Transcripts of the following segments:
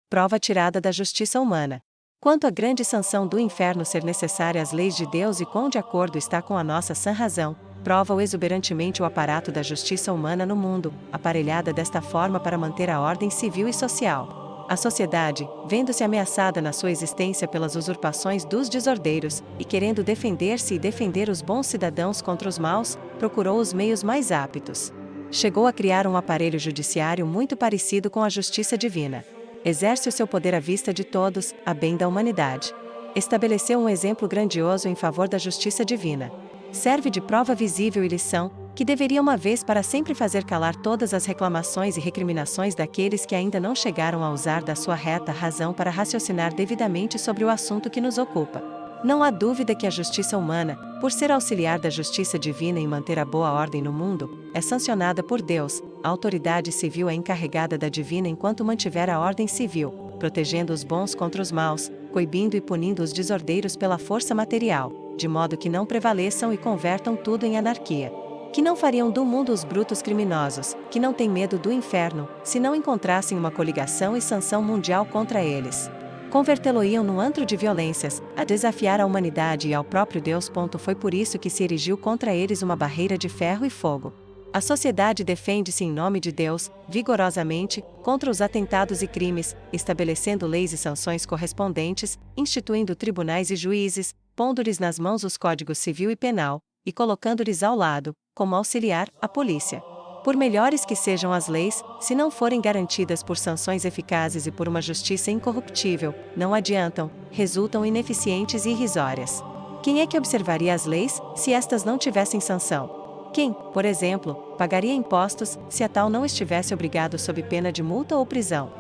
Prova tirada da justiça humana. Quanto à grande sanção do inferno ser necessária às leis de Deus e quão de acordo está com a nossa sã razão, prova-o exuberantemente o aparato da justiça humana no mundo, aparelhada desta forma para manter a ordem civil e social. A sociedade, vendo-se ameaçada na sua existência pelas usurpações dos desordeiros, e querendo defender-se e defender os bons cidadãos contra os maus, procurou os meios mais aptos. Chegou a criar um aparelho judiciário muito parecido com a justiça divina. Exerce o seu poder à vista de todos, a bem da humanidade. Estabeleceu um exemplo grandioso em favor da justiça divina. Serve de prova visível e lição, que deveria uma vez para sempre fazer calar todas as reclamações e recriminações daqueles que ainda não chegaram a usar da sua reta razão para raciocinar devidamente sobre o assunto que nos ocupa. Não há dúvida que a justiça humana, por ser auxiliar da justiça divina em manter a boa ordem no mundo, é sancionada por Deus. A autoridade civil é encarregada da divina enquanto mantiver a ordem civil, protegendo os bons contra os maus, coibindo e punindo os desordeiros pela força material, de modo que não prevaleçam e convertam tudo em anarquia. Que não fariam do mundo os brutos criminosos, que não têm medo do inferno, se não encontrassem uma coligação e sanção mundial contra eles. Convertê-lo-iam num antro de violências, a desafiar a humanidade e ao próprio Deus. Foi por isso que se erigiu contra eles uma barreira de ferro e fogo. A sociedade defende-se em nome de Deus, vigorosamente, contra os atentados e crimes, estabelecendo leis e sanções correspondentes, instituindo tribunais e juízes, pondo-lhes nas mãos os códigos civil e penal, e colocando-lhes ao lado, como auxiliar, a polícia. Por melhores que sejam as leis, se não forem garantidas por sanções eficazes e por uma justiça incorruptível, não adiantam, resultam ineficientes e irrisórias. Quem é que observaria as leis, se estas não tivessem sanção? Quem, por exemplo, pagaria impostos, se a tal não estivesse obrigado sob pena de multa ou prisão?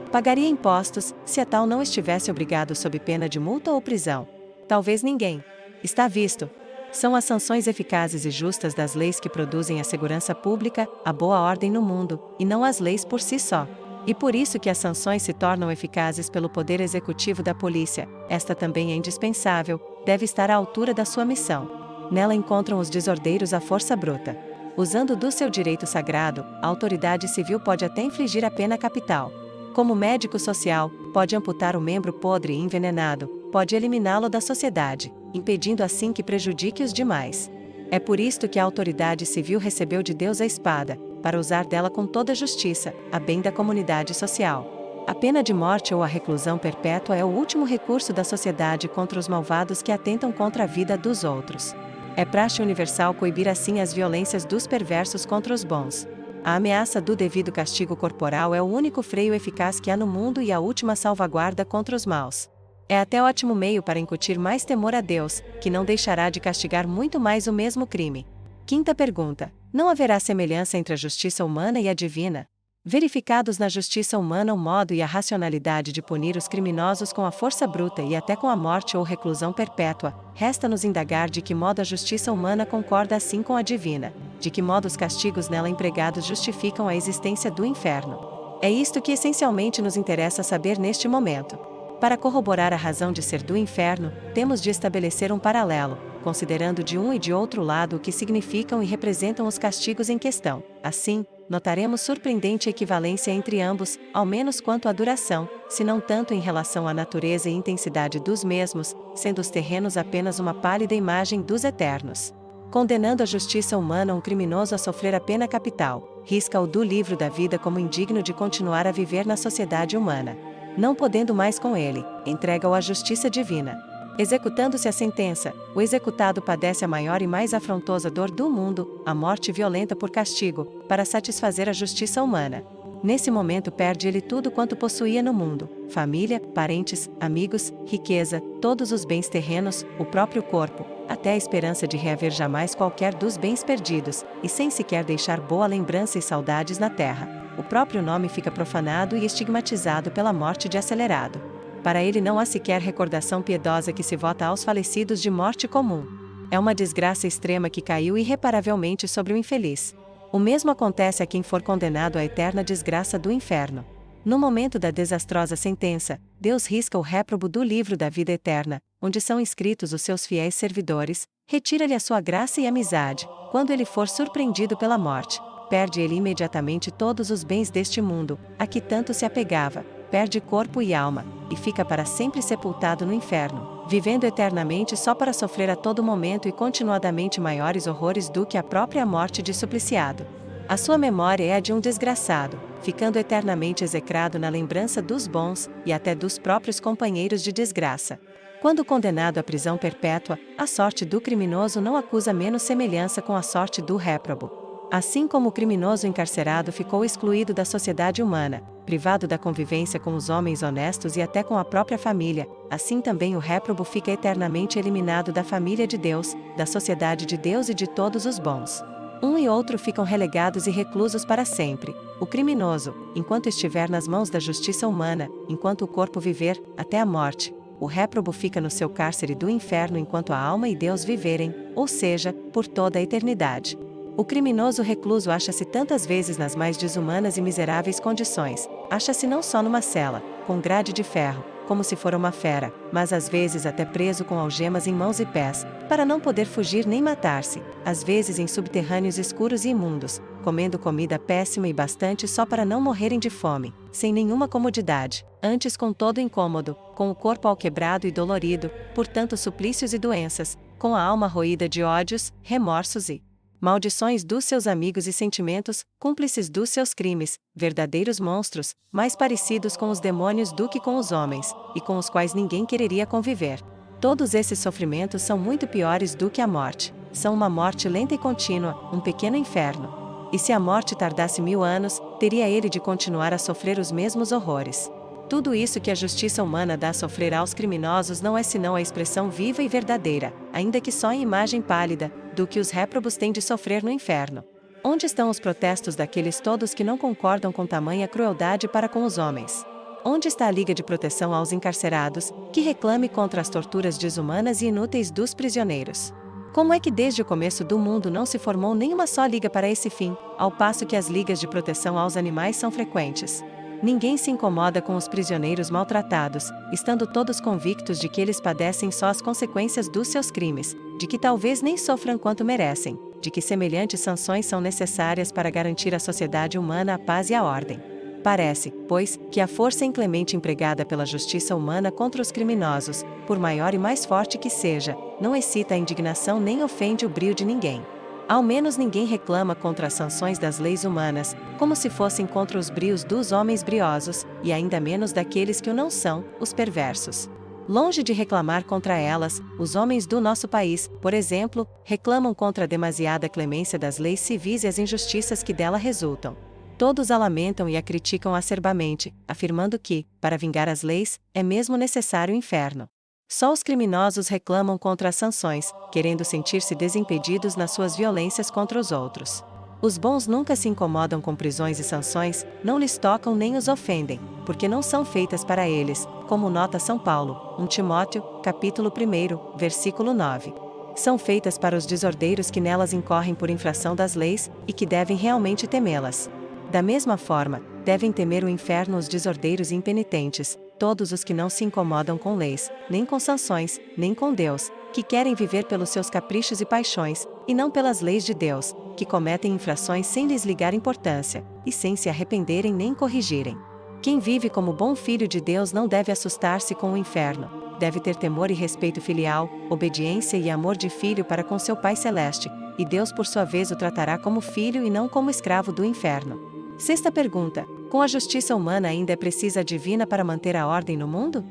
Pagaria impostos, se a tal não estivesse obrigado sob pena de multa ou prisão? Talvez ninguém. Está visto. São as sanções eficazes e justas das leis que produzem a segurança pública, a boa ordem no mundo, e não as leis por si só. E por isso que as sanções se tornam eficazes pelo poder executivo da polícia. Esta também é indispensável, deve estar à altura da sua missão. Nela encontram os desordeiros à força bruta. Usando do seu direito sagrado, a autoridade civil pode até infligir a pena capital. Como médico social, pode amputar o membro podre e envenenado, pode eliminá-lo da sociedade, impedindo assim que prejudique os demais. É por isto que a autoridade civil recebeu de Deus a espada, para usar dela com toda a justiça, a bem da comunidade social. A pena de morte ou a reclusão perpétua é o último recurso da sociedade contra os malvados que atentam contra a vida dos outros. É praxe universal coibir assim as violências dos perversos contra os bons. A ameaça do devido castigo corporal é o único freio eficaz que há no mundo e a última salvaguarda contra os maus. É até ótimo meio para incutir mais temor a Deus, que não deixará de castigar muito mais o mesmo crime. Quinta pergunta: não haverá semelhança entre a justiça humana e a divina? Verificados na justiça humana o modo e a racionalidade de punir os criminosos com a força bruta e até com a morte ou reclusão perpétua, resta-nos indagar de que modo a justiça humana concorda assim com a divina, de que modo os castigos nela empregados justificam a existência do inferno. É isto que essencialmente nos interessa saber neste momento. Para corroborar a razão de ser do inferno, temos de estabelecer um paralelo, considerando de um e de outro lado o que significam e representam os castigos em questão. Assim, notaremos surpreendente equivalência entre ambos, ao menos quanto à duração, se não tanto em relação à natureza e intensidade dos mesmos, sendo os terrenos apenas uma pálida imagem dos eternos. Condenando a justiça humana um criminoso a sofrer a pena capital, risca-o do livro da vida como indigno de continuar a viver na sociedade humana. Não podendo mais com ele, entrega-o à justiça divina. Executando-se a sentença, o executado padece a maior e mais afrontosa dor do mundo, a morte violenta por castigo, para satisfazer a justiça humana. Nesse momento perde ele tudo quanto possuía no mundo: família, parentes, amigos, riqueza, todos os bens terrenos, o próprio corpo, até a esperança de reaver jamais qualquer dos bens perdidos, e sem sequer deixar boa lembrança e saudades na terra. O próprio nome fica profanado e estigmatizado pela morte de acelerado. Para ele não há sequer recordação piedosa que se vota aos falecidos de morte comum. É uma desgraça extrema que caiu irreparavelmente sobre o infeliz. O mesmo acontece a quem for condenado à eterna desgraça do inferno. No momento da desastrosa sentença, Deus risca o réprobo do livro da vida eterna, onde são inscritos os seus fiéis servidores, retira-lhe a sua graça e amizade. Quando ele for surpreendido pela morte, perde ele imediatamente todos os bens deste mundo, a que tanto se apegava, perde corpo e alma, e fica para sempre sepultado no inferno, vivendo eternamente só para sofrer a todo momento e continuadamente maiores horrores do que a própria morte de supliciado. A sua memória é a de um desgraçado, ficando eternamente execrado na lembrança dos bons, e até dos próprios companheiros de desgraça. Quando condenado à prisão perpétua, a sorte do criminoso não acusa menos semelhança com a sorte do réprobo. Assim como o criminoso encarcerado ficou excluído da sociedade humana, privado da convivência com os homens honestos e até com a própria família, assim também o réprobo fica eternamente eliminado da família de Deus, da sociedade de Deus e de todos os bons. Um e outro ficam relegados e reclusos para sempre. O criminoso, enquanto estiver nas mãos da justiça humana, enquanto o corpo viver, até a morte. O réprobo fica no seu cárcere do inferno enquanto a alma e Deus viverem, ou seja, por toda a eternidade. O criminoso recluso acha-se tantas vezes nas mais desumanas e miseráveis condições, acha-se não só numa cela, com grade de ferro, como se fora uma fera, mas às vezes até preso com algemas em mãos e pés, para não poder fugir nem matar-se, às vezes em subterrâneos escuros e imundos, comendo comida péssima e bastante só para não morrerem de fome, sem nenhuma comodidade, antes com todo incômodo, com o corpo alquebrado e dolorido, por tantos suplícios e doenças, com a alma roída de ódios, remorsos e maldições dos seus amigos e sentimentos, cúmplices dos seus crimes, verdadeiros monstros, mais parecidos com os demônios do que com os homens, e com os quais ninguém quereria conviver. Todos esses sofrimentos são muito piores do que a morte. São uma morte lenta e contínua, um pequeno inferno. E se a morte tardasse 1000 anos, teria ele de continuar a sofrer os mesmos horrores. Tudo isso que a justiça humana dá a sofrer aos criminosos não é senão a expressão viva e verdadeira, ainda que só em imagem pálida, do que os réprobos têm de sofrer no inferno. Onde estão os protestos daqueles todos que não concordam com tamanha crueldade para com os homens? Onde está a Liga de Proteção aos Encarcerados, que reclame contra as torturas desumanas e inúteis dos prisioneiros? Como é que desde o começo do mundo não se formou nenhuma só liga para esse fim, ao passo que as ligas de proteção aos animais são frequentes? Ninguém se incomoda com os prisioneiros maltratados, estando todos convictos de que eles padecem só as consequências dos seus crimes, de que talvez nem sofram quanto merecem, de que semelhantes sanções são necessárias para garantir à sociedade humana a paz e a ordem. Parece, pois, que a força inclemente empregada pela justiça humana contra os criminosos, por maior e mais forte que seja, não excita a indignação nem ofende o brio de ninguém. Ao menos ninguém reclama contra as sanções das leis humanas, como se fossem contra os brios dos homens briosos, e ainda menos daqueles que o não são, os perversos. Longe de reclamar contra elas, os homens do nosso país, por exemplo, reclamam contra a demasiada clemência das leis civis e as injustiças que dela resultam. Todos a lamentam e a criticam acerbamente, afirmando que, para vingar as leis, é mesmo necessário o inferno. Só os criminosos reclamam contra as sanções, querendo sentir-se desimpedidos nas suas violências contra os outros. Os bons nunca se incomodam com prisões e sanções, não lhes tocam nem os ofendem, porque não são feitas para eles, como nota São Paulo, 1 Timóteo, capítulo 1, versículo 9. São feitas para os desordeiros que nelas incorrem por infração das leis, e que devem realmente temê-las. Da mesma forma, devem temer o inferno os desordeiros e impenitentes, todos os que não se incomodam com leis, nem com sanções, nem com Deus, que querem viver pelos seus caprichos e paixões, e não pelas leis de Deus, que cometem infrações sem lhes ligar importância, e sem se arrependerem nem corrigirem. Quem vive como bom filho de Deus não deve assustar-se com o inferno, deve ter temor e respeito filial, obediência e amor de filho para com seu Pai Celeste, e Deus por sua vez o tratará como filho e não como escravo do inferno. Sexta pergunta: com a justiça humana ainda é precisa a divina para manter a ordem no mundo?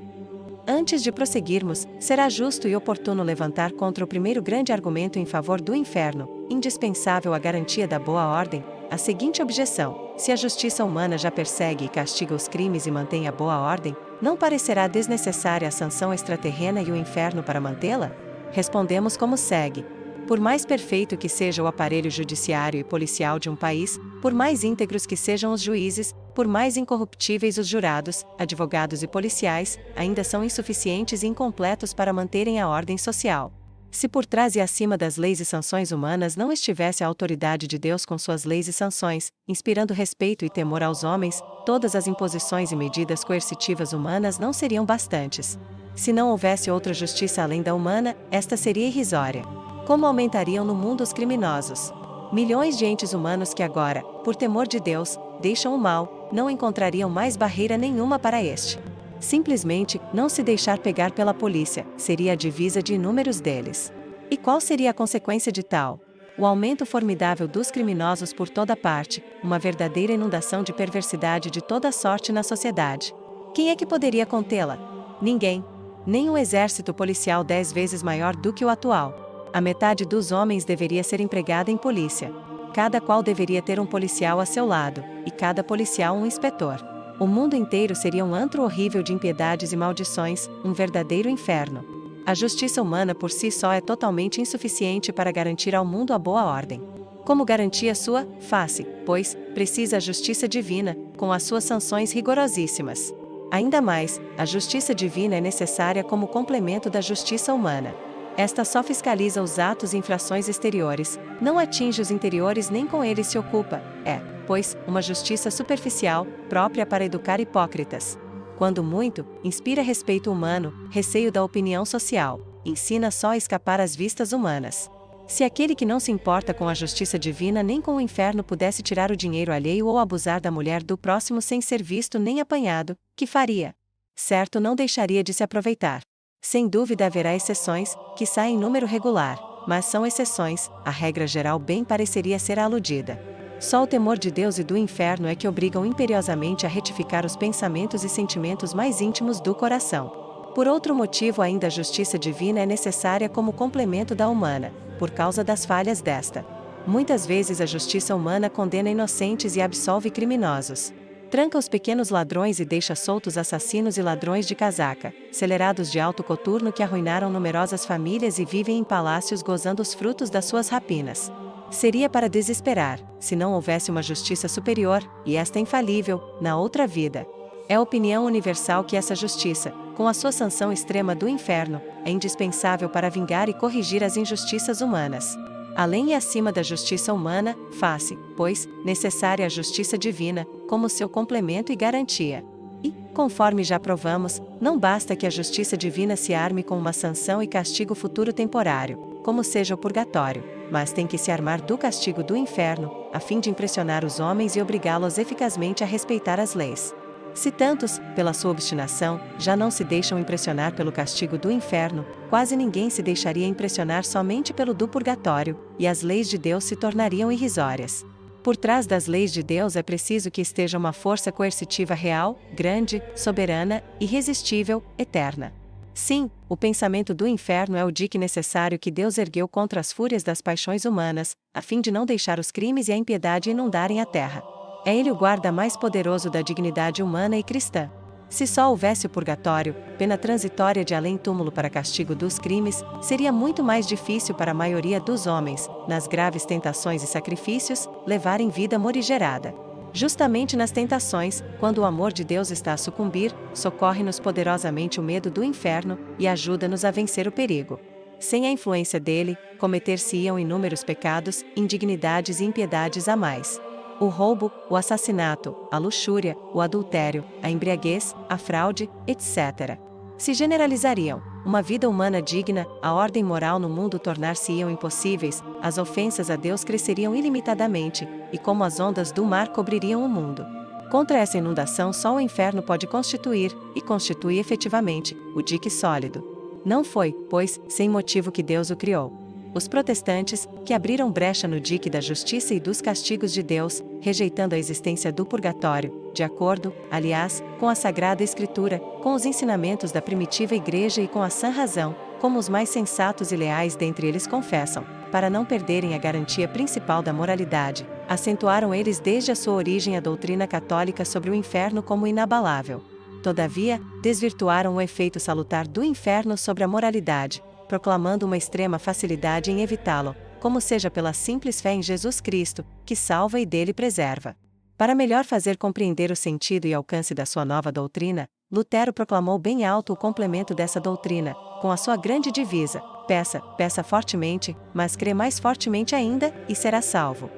Antes de prosseguirmos, será justo e oportuno levantar contra o primeiro grande argumento em favor do inferno, indispensável à garantia da boa ordem, a seguinte objeção: se a justiça humana já persegue e castiga os crimes e mantém a boa ordem, não parecerá desnecessária a sanção extraterrena e o inferno para mantê-la? Respondemos como segue. Por mais perfeito que seja o aparelho judiciário e policial de um país, por mais íntegros que sejam os juízes, por mais incorruptíveis os jurados, advogados e policiais, ainda são insuficientes e incompletos para manterem a ordem social. Se por trás e acima das leis e sanções humanas não estivesse a autoridade de Deus com suas leis e sanções, inspirando respeito e temor aos homens, todas as imposições e medidas coercitivas humanas não seriam bastantes. Se não houvesse outra justiça além da humana, esta seria irrisória. Como aumentariam no mundo os criminosos? Milhões de entes humanos que agora, por temor de Deus, deixam o mal, não encontrariam mais barreira nenhuma para este. Simplesmente, não se deixar pegar pela polícia, seria a divisa de inúmeros deles. E qual seria a consequência de tal? O aumento formidável dos criminosos por toda parte, uma verdadeira inundação de perversidade de toda sorte na sociedade. Quem é que poderia contê-la? Ninguém. Nem um exército policial 10 vezes maior do que o atual. A metade dos homens deveria ser empregada em polícia. Cada qual deveria ter um policial a seu lado, e cada policial um inspetor. O mundo inteiro seria um antro horrível de impiedades e maldições, um verdadeiro inferno. A justiça humana por si só é totalmente insuficiente para garantir ao mundo a boa ordem. Como garantia sua face, pois, precisa a justiça divina, com as suas sanções rigorosíssimas. Ainda mais, a justiça divina é necessária como complemento da justiça humana. Esta só fiscaliza os atos e infrações exteriores, não atinge os interiores nem com eles se ocupa, pois, uma justiça superficial, própria para educar hipócritas. Quando muito, inspira respeito humano, receio da opinião social, ensina só a escapar às vistas humanas. Se aquele que não se importa com a justiça divina nem com o inferno pudesse tirar o dinheiro alheio ou abusar da mulher do próximo sem ser visto nem apanhado, que faria? Certo, não deixaria de se aproveitar. Sem dúvida haverá exceções, que saem em número regular, mas são exceções, a regra geral bem pareceria ser aludida. Só o temor de Deus e do inferno é que obrigam imperiosamente a retificar os pensamentos e sentimentos mais íntimos do coração. Por outro motivo ainda a justiça divina é necessária como complemento da humana, por causa das falhas desta. Muitas vezes a justiça humana condena inocentes e absolve criminosos. Tranca os pequenos ladrões e deixa soltos assassinos e ladrões de casaca, celerados de alto coturno que arruinaram numerosas famílias e vivem em palácios gozando os frutos das suas rapinas. Seria para desesperar, se não houvesse uma justiça superior, e esta infalível, na outra vida. É opinião universal que essa justiça, com a sua sanção extrema do inferno, é indispensável para vingar e corrigir as injustiças humanas. Além e acima da justiça humana, faz-se, pois, necessária a justiça divina, como seu complemento e garantia. E, conforme já provamos, não basta que a justiça divina se arme com uma sanção e castigo futuro temporário, como seja o purgatório, mas tem que se armar do castigo do inferno, a fim de impressionar os homens e obrigá-los eficazmente a respeitar as leis. Se tantos, pela sua obstinação, já não se deixam impressionar pelo castigo do inferno, quase ninguém se deixaria impressionar somente pelo do purgatório, e as leis de Deus se tornariam irrisórias. Por trás das leis de Deus é preciso que esteja uma força coercitiva real, grande, soberana, irresistível, eterna. Sim, o pensamento do inferno é o dique necessário que Deus ergueu contra as fúrias das paixões humanas, a fim de não deixar os crimes e a impiedade inundarem a terra. É ele o guarda mais poderoso da dignidade humana e cristã. Se só houvesse o purgatório, pena transitória de além-túmulo para castigo dos crimes, seria muito mais difícil para a maioria dos homens, nas graves tentações e sacrifícios, levarem vida morigerada. Justamente nas tentações, quando o amor de Deus está a sucumbir, socorre-nos poderosamente o medo do inferno e ajuda-nos a vencer o perigo. Sem a influência dele, cometer-se-iam inúmeros pecados, indignidades e impiedades a mais. O roubo, o assassinato, a luxúria, o adultério, a embriaguez, a fraude, etc. Se generalizariam, uma vida humana digna, a ordem moral no mundo tornar-se-iam impossíveis, as ofensas a Deus cresceriam ilimitadamente, e como as ondas do mar cobririam o mundo. Contra essa inundação só o inferno pode constituir, e constitui efetivamente, o dique sólido. Não foi, pois, sem motivo que Deus o criou. Os protestantes, que abriram brecha no dique da justiça e dos castigos de Deus, rejeitando a existência do purgatório, de acordo, aliás, com a Sagrada Escritura, com os ensinamentos da primitiva Igreja e com a sã razão, como os mais sensatos e leais dentre eles confessam, para não perderem a garantia principal da moralidade, acentuaram eles desde a sua origem a doutrina católica sobre o inferno como inabalável. Todavia, desvirtuaram o efeito salutar do inferno sobre a moralidade, proclamando uma extrema facilidade em evitá-lo, como seja pela simples fé em Jesus Cristo, que salva e dele preserva. Para melhor fazer compreender o sentido e alcance da sua nova doutrina, Lutero proclamou bem alto o complemento dessa doutrina, com a sua grande divisa: peça fortemente, mas crê mais fortemente ainda, e será salvo.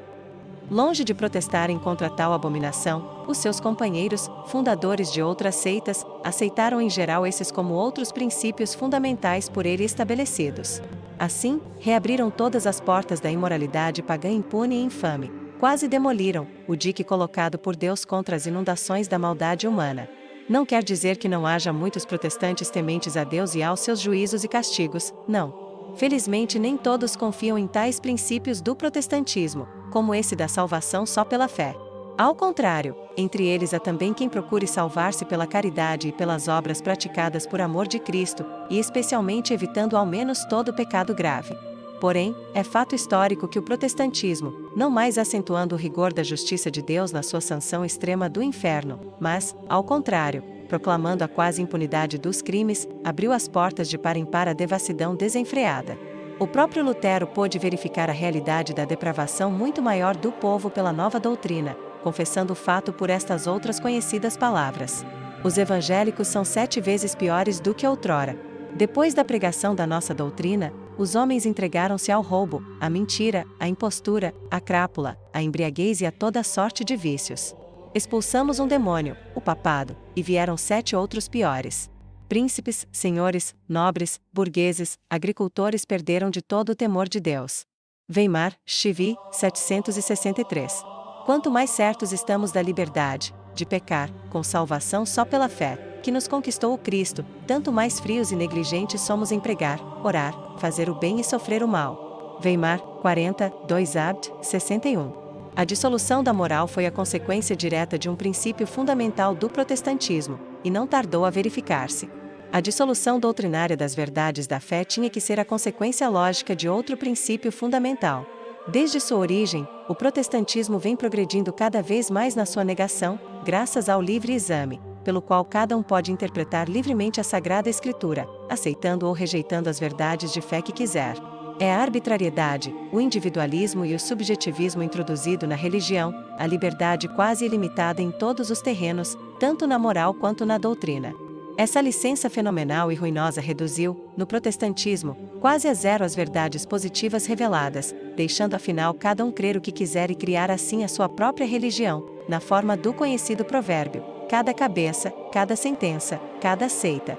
Longe de protestarem contra tal abominação, os seus companheiros, fundadores de outras seitas, aceitaram em geral esses como outros princípios fundamentais por ele estabelecidos. Assim, reabriram todas as portas da imoralidade pagã impune e infame. Quase demoliram o dique colocado por Deus contra as inundações da maldade humana. Não quer dizer que não haja muitos protestantes tementes a Deus e aos seus juízos e castigos, não. Felizmente nem todos confiam em tais princípios do protestantismo, como esse da salvação só pela fé. Ao contrário, entre eles há também quem procure salvar-se pela caridade e pelas obras praticadas por amor de Cristo, e especialmente evitando ao menos todo pecado grave. Porém, é fato histórico que o protestantismo, não mais acentuando o rigor da justiça de Deus na sua sanção extrema do inferno, mas, ao contrário, proclamando a quase impunidade dos crimes, abriu as portas de par em par à devassidão desenfreada. O próprio Lutero pôde verificar a realidade da depravação muito maior do povo pela nova doutrina, confessando o fato por estas outras conhecidas palavras: os evangélicos são 7 vezes piores do que outrora. Depois da pregação da nossa doutrina, os homens entregaram-se ao roubo, à mentira, à impostura, à crápula, à embriaguez e a toda sorte de vícios. Expulsamos um demônio, o papado, e vieram 7 outros piores. Príncipes, senhores, nobres, burgueses, agricultores perderam de todo o temor de Deus. Weimar, Chivy, 763. Quanto mais certos estamos da liberdade, de pecar, com salvação só pela fé, que nos conquistou o Cristo, tanto mais frios e negligentes somos em pregar, orar, fazer o bem e sofrer o mal. Weimar, 40, 2 Abt, 61. A dissolução da moral foi a consequência direta de um princípio fundamental do protestantismo, e não tardou a verificar-se. A dissolução doutrinária das verdades da fé tinha que ser a consequência lógica de outro princípio fundamental. Desde sua origem, o protestantismo vem progredindo cada vez mais na sua negação, graças ao livre exame, pelo qual cada um pode interpretar livremente a Sagrada Escritura, aceitando ou rejeitando as verdades de fé que quiser. É a arbitrariedade, o individualismo e o subjetivismo introduzido na religião, a liberdade quase ilimitada em todos os terrenos, tanto na moral quanto na doutrina. Essa licença fenomenal e ruinosa reduziu, no protestantismo, quase a zero as verdades positivas reveladas, deixando afinal cada um crer o que quiser e criar assim a sua própria religião, na forma do conhecido provérbio: cada cabeça, cada sentença, cada seita.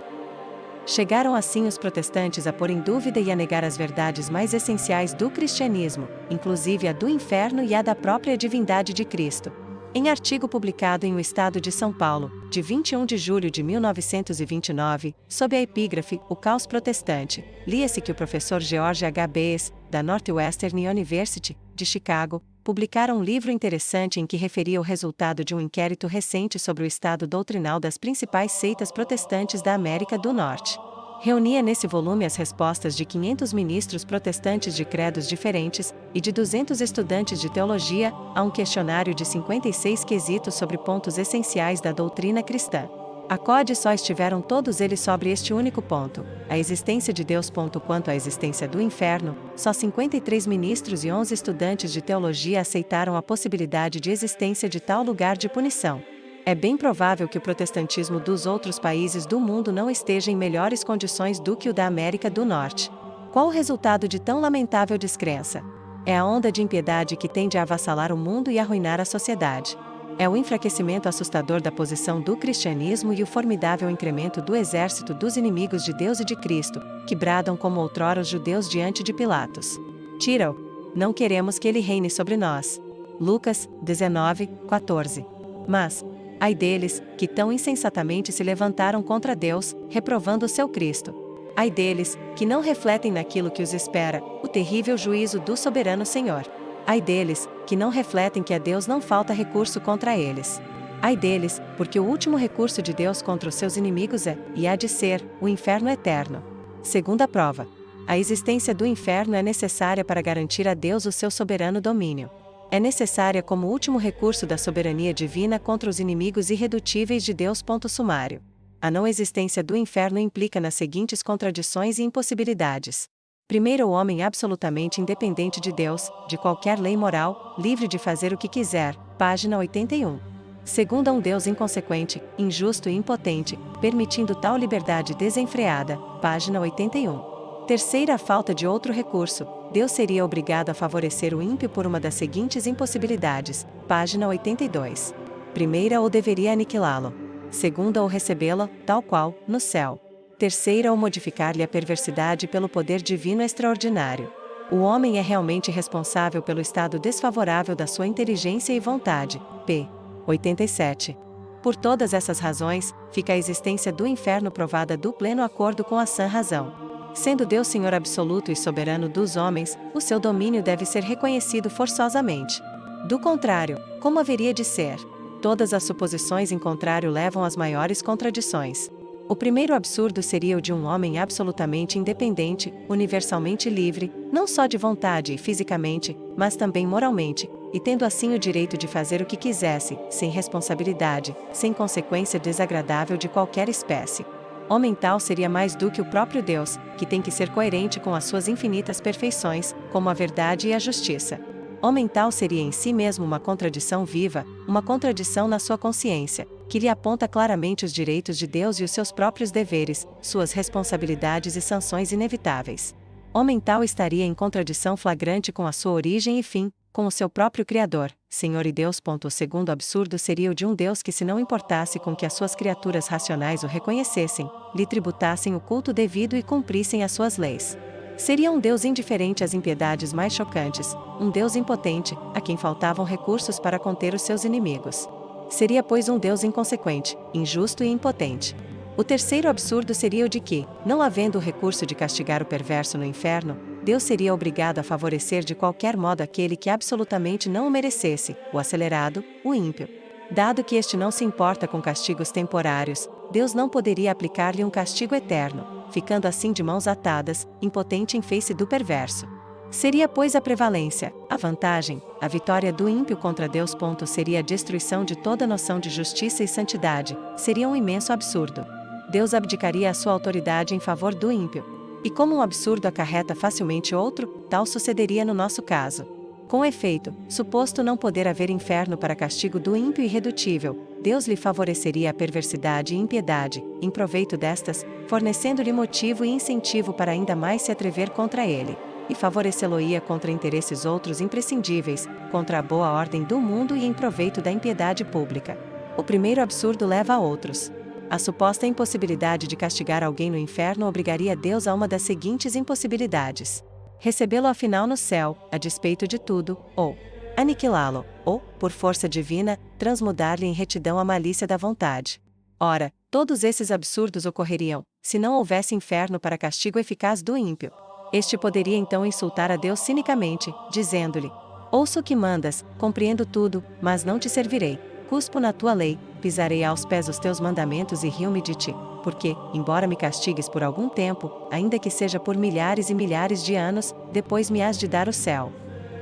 Chegaram assim os protestantes a pôr em dúvida e a negar as verdades mais essenciais do cristianismo, inclusive a do inferno e a da própria divindade de Cristo. Em artigo publicado em O Estado de São Paulo, de 21 de julho de 1929, sob a epígrafe O Caos Protestante, lia-se que o professor George H. Bass, da Northwestern University, de Chicago, publicara um livro interessante em que referia o resultado de um inquérito recente sobre o estado doutrinal das principais seitas protestantes da América do Norte. Reunia nesse volume as respostas de 500 ministros protestantes de credos diferentes, e de 200 estudantes de teologia, a um questionário de 56 quesitos sobre pontos essenciais da doutrina cristã. Acode só estiveram todos eles sobre este único ponto, a existência de Deus. Quanto à existência do inferno, só 53 ministros e 11 estudantes de teologia aceitaram a possibilidade de existência de tal lugar de punição. É bem provável que o protestantismo dos outros países do mundo não esteja em melhores condições do que o da América do Norte. Qual o resultado de tão lamentável descrença? É a onda de impiedade que tende a avassalar o mundo e arruinar a sociedade. É o enfraquecimento assustador da posição do cristianismo e o formidável incremento do exército dos inimigos de Deus e de Cristo, que bradam como outrora os judeus diante de Pilatos: tira-o! Não queremos que ele reine sobre nós. Lucas 19, 14. Mas, ai deles, que tão insensatamente se levantaram contra Deus, reprovando o seu Cristo. Ai deles, que não refletem naquilo que os espera, o terrível juízo do soberano Senhor. Ai deles, que não refletem que a Deus não falta recurso contra eles. Ai deles, porque o último recurso de Deus contra os seus inimigos é, e há de ser, o inferno eterno. Segunda prova: a existência do inferno é necessária para garantir a Deus o seu soberano domínio. É necessária como último recurso da soberania divina contra os inimigos irredutíveis de Deus. Sumário: a não existência do inferno implica nas seguintes contradições e impossibilidades. Primeiro, o homem absolutamente independente de Deus, de qualquer lei moral, livre de fazer o que quiser, página 81. Segundo, um Deus inconsequente, injusto e impotente, permitindo tal liberdade desenfreada, página 81. Terceira, a falta de outro recurso, Deus seria obrigado a favorecer o ímpio por uma das seguintes impossibilidades, página 82. Primeira, ou deveria aniquilá-lo. Segunda, ou recebê-lo, tal qual, no céu. Terceira, ou modificar-lhe a perversidade pelo poder divino extraordinário. O homem é realmente responsável pelo estado desfavorável da sua inteligência e vontade. P. 87. Por todas essas razões, fica a existência do inferno provada do pleno acordo com a sã razão. Sendo Deus Senhor absoluto e soberano dos homens, o seu domínio deve ser reconhecido forçosamente. Do contrário, como haveria de ser? Todas as suposições em contrário levam às maiores contradições. O primeiro absurdo seria o de um homem absolutamente independente, universalmente livre, não só de vontade e fisicamente, mas também moralmente, e tendo assim o direito de fazer o que quisesse, sem responsabilidade, sem consequência desagradável de qualquer espécie. Homem tal seria mais do que o próprio Deus, que tem que ser coerente com as suas infinitas perfeições, como a verdade e a justiça. Homem tal seria em si mesmo uma contradição viva, uma contradição na sua consciência, que lhe aponta claramente os direitos de Deus e os seus próprios deveres, suas responsabilidades e sanções inevitáveis. Homem tal estaria em contradição flagrante com a sua origem e fim, com o seu próprio Criador, Senhor e Deus. O segundo absurdo seria o de um Deus que, se não importasse com que as suas criaturas racionais o reconhecessem, lhe tributassem o culto devido e cumprissem as suas leis. Seria um Deus indiferente às impiedades mais chocantes, um Deus impotente, a quem faltavam recursos para conter os seus inimigos. Seria, pois, um Deus inconsequente, injusto e impotente. O terceiro absurdo seria o de que, não havendo o recurso de castigar o perverso no inferno, Deus seria obrigado a favorecer de qualquer modo aquele que absolutamente não o merecesse, o acelerado, o ímpio. Dado que este não se importa com castigos temporários, Deus não poderia aplicar-lhe um castigo eterno, ficando assim de mãos atadas, impotente em face do perverso. Seria, pois, a prevalência, a vantagem, a vitória do ímpio contra Deus. Seria a destruição de toda noção de justiça e santidade, seria um imenso absurdo. Deus abdicaria a sua autoridade em favor do ímpio. E como um absurdo acarreta facilmente outro, tal sucederia no nosso caso. Com efeito, suposto não poder haver inferno para castigo do ímpio irredutível, Deus lhe favoreceria a perversidade e impiedade, em proveito destas, fornecendo-lhe motivo e incentivo para ainda mais se atrever contra ele, e favorecê-lo-ia contra interesses outros imprescindíveis, contra a boa ordem do mundo e em proveito da impiedade pública. O primeiro absurdo leva a outros. A suposta impossibilidade de castigar alguém no inferno obrigaria Deus a uma das seguintes impossibilidades: recebê-lo afinal no céu, a despeito de tudo, ou aniquilá-lo, ou, por força divina, transmudar-lhe em retidão a malícia da vontade. Ora, todos esses absurdos ocorreriam, se não houvesse inferno para castigo eficaz do ímpio. Este poderia então insultar a Deus cinicamente, dizendo-lhe: ouço o que mandas, compreendo tudo, mas não te servirei. Cuspo na tua lei, pisarei aos pés os teus mandamentos e rio-me de ti, porque, embora me castigues por algum tempo, ainda que seja por milhares e milhares de anos, depois me hás de dar o céu.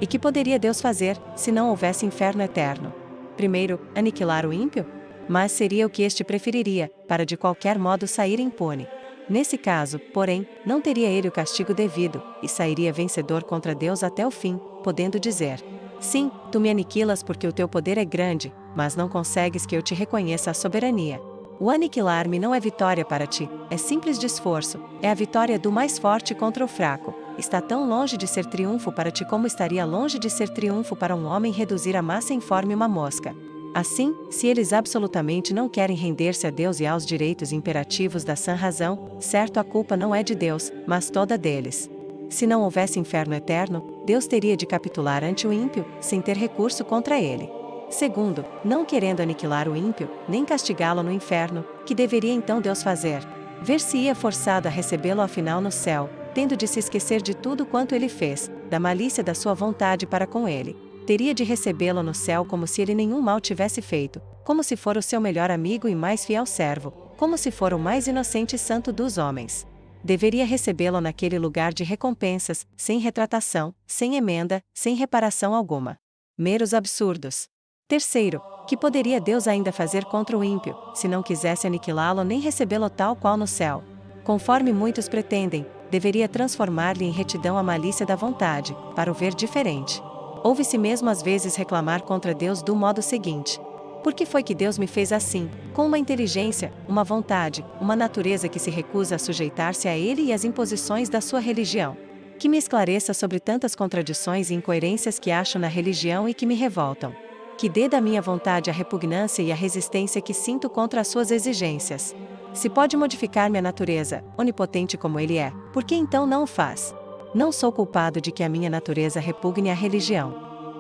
E que poderia Deus fazer, se não houvesse inferno eterno? Primeiro, aniquilar o ímpio? Mas seria o que este preferiria, para de qualquer modo sair impune. Nesse caso, porém, não teria ele o castigo devido, e sairia vencedor contra Deus até o fim, podendo dizer: sim, tu me aniquilas porque o teu poder é grande, mas não consegues que eu te reconheça a soberania. O aniquilar-me não é vitória para ti, é simples desforço, é a vitória do mais forte contra o fraco. Está tão longe de ser triunfo para ti como estaria longe de ser triunfo para um homem reduzir a massa informe uma mosca. Assim, se eles absolutamente não querem render-se a Deus e aos direitos imperativos da sã razão, certo a culpa não é de Deus, mas toda deles. Se não houvesse inferno eterno, Deus teria de capitular ante o ímpio, sem ter recurso contra ele. Segundo, não querendo aniquilar o ímpio, nem castigá-lo no inferno, que deveria então Deus fazer? Ver-se-ia forçado a recebê-lo afinal no céu, tendo de se esquecer de tudo quanto ele fez, da malícia da sua vontade para com ele. Teria de recebê-lo no céu como se ele nenhum mal tivesse feito, como se for o seu melhor amigo e mais fiel servo, como se for o mais inocente e santo dos homens. Deveria recebê-lo naquele lugar de recompensas, sem retratação, sem emenda, sem reparação alguma. Meros absurdos. Terceiro, que poderia Deus ainda fazer contra o ímpio, se não quisesse aniquilá-lo nem recebê-lo tal qual no céu? Conforme muitos pretendem, deveria transformar-lhe em retidão a malícia da vontade, para o ver diferente. Ouve-se mesmo às vezes reclamar contra Deus do modo seguinte: por que foi que Deus me fez assim, com uma inteligência, uma vontade, uma natureza que se recusa a sujeitar-se a Ele e às imposições da sua religião? Que me esclareça sobre tantas contradições e incoerências que acho na religião e que me revoltam. Que dê da minha vontade a repugnância e a resistência que sinto contra as suas exigências. Se pode modificar minha natureza, onipotente como Ele é, por que então não o faz? Não sou culpado de que a minha natureza repugne a religião.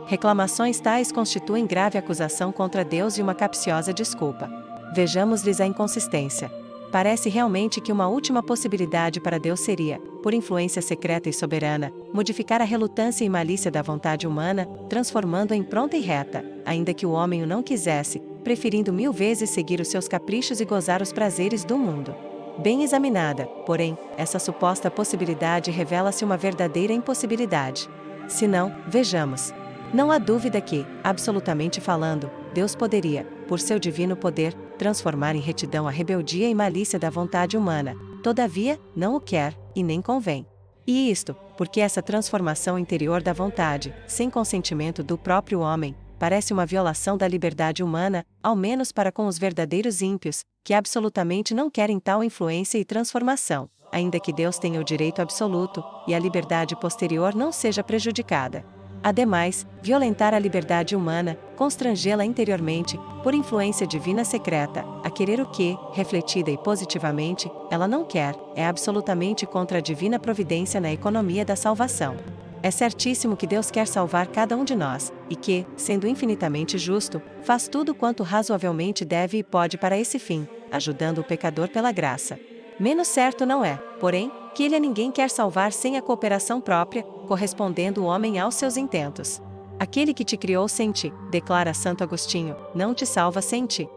Reclamações tais constituem grave acusação contra Deus e uma capciosa desculpa. Vejamos-lhes a inconsistência. Parece realmente que uma última possibilidade para Deus seria, por influência secreta e soberana, modificar a relutância e malícia da vontade humana, transformando-a em pronta e reta, ainda que o homem o não quisesse, preferindo 1000 vezes seguir os seus caprichos e gozar os prazeres do mundo. Bem examinada, porém, essa suposta possibilidade revela-se uma verdadeira impossibilidade. Se não, vejamos. Não há dúvida que, absolutamente falando, Deus poderia, por seu divino poder, transformar em retidão a rebeldia e malícia da vontade humana, todavia, não o quer, e nem convém. E isto, porque essa transformação interior da vontade, sem consentimento do próprio homem, parece uma violação da liberdade humana, ao menos para com os verdadeiros ímpios, que absolutamente não querem tal influência e transformação, ainda que Deus tenha o direito absoluto, e a liberdade posterior não seja prejudicada. Ademais, violentar a liberdade humana, constrangê-la interiormente, por influência divina secreta, a querer o que, refletida e positivamente, ela não quer, é absolutamente contra a divina providência na economia da salvação. É certíssimo que Deus quer salvar cada um de nós, e que, sendo infinitamente justo, faz tudo quanto razoavelmente deve e pode para esse fim, ajudando o pecador pela graça. Menos certo não é, porém, que ele a ninguém quer salvar sem a cooperação própria, correspondendo o homem aos seus intentos. Aquele que te criou sem ti, declara Santo Agostinho, não te salva sem ti.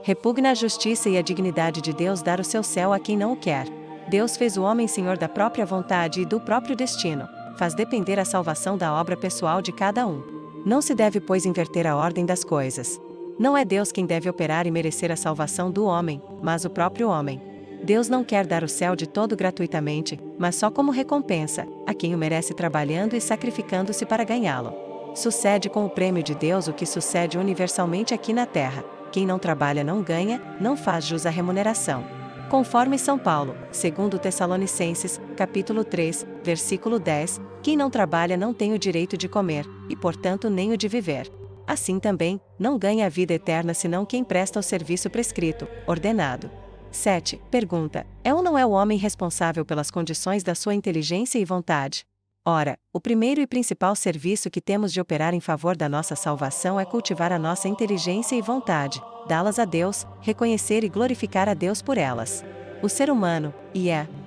Repugna a justiça e a dignidade de Deus dar o seu céu a quem não o quer. Deus fez o homem senhor da própria vontade e do próprio destino, faz depender a salvação da obra pessoal de cada um. Não se deve, pois, inverter a ordem das coisas. Não é Deus quem deve operar e merecer a salvação do homem, mas o próprio homem. Deus não quer dar o céu de todo gratuitamente, mas só como recompensa, a quem o merece trabalhando e sacrificando-se para ganhá-lo. Sucede com o prêmio de Deus o que sucede universalmente aqui na terra: quem não trabalha não ganha, não faz jus à remuneração. Conforme São Paulo, segundo Tessalonicenses, capítulo 3, versículo 10, quem não trabalha não tem o direito de comer, e portanto nem o de viver. Assim também, não ganha a vida eterna senão quem presta o serviço prescrito, ordenado. 7. Pergunta: é ou não é o homem responsável pelas condições da sua inteligência e vontade? Ora, o primeiro e principal serviço que temos de operar em favor da nossa salvação é cultivar a nossa inteligência e vontade, dá-las a Deus, reconhecer e glorificar a Deus por elas. O ser humano,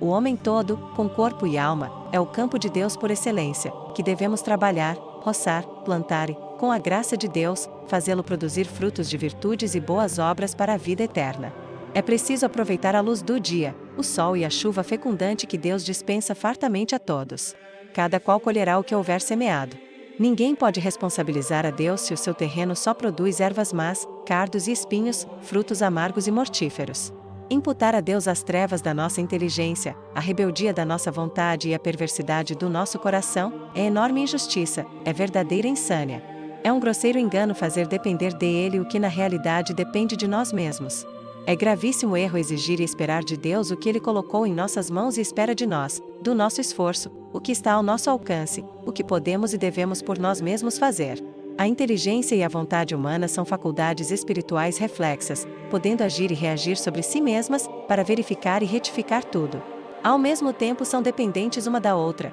o homem todo, com corpo e alma, é o campo de Deus por excelência, que devemos trabalhar, roçar, plantar e, com a graça de Deus, fazê-lo produzir frutos de virtudes e boas obras para a vida eterna. É preciso aproveitar a luz do dia, o sol e a chuva fecundante que Deus dispensa fartamente a todos. Cada qual colherá o que houver semeado. Ninguém pode responsabilizar a Deus se o seu terreno só produz ervas más, cardos e espinhos, frutos amargos e mortíferos. Imputar a Deus as trevas da nossa inteligência, a rebeldia da nossa vontade e a perversidade do nosso coração, é enorme injustiça, é verdadeira insânia. É um grosseiro engano fazer depender dele o que na realidade depende de nós mesmos. É gravíssimo erro exigir e esperar de Deus o que Ele colocou em nossas mãos e espera de nós, do nosso esforço, o que está ao nosso alcance, o que podemos e devemos por nós mesmos fazer. A inteligência e a vontade humana são faculdades espirituais reflexas, podendo agir e reagir sobre si mesmas, para verificar e retificar tudo. Ao mesmo tempo são dependentes uma da outra,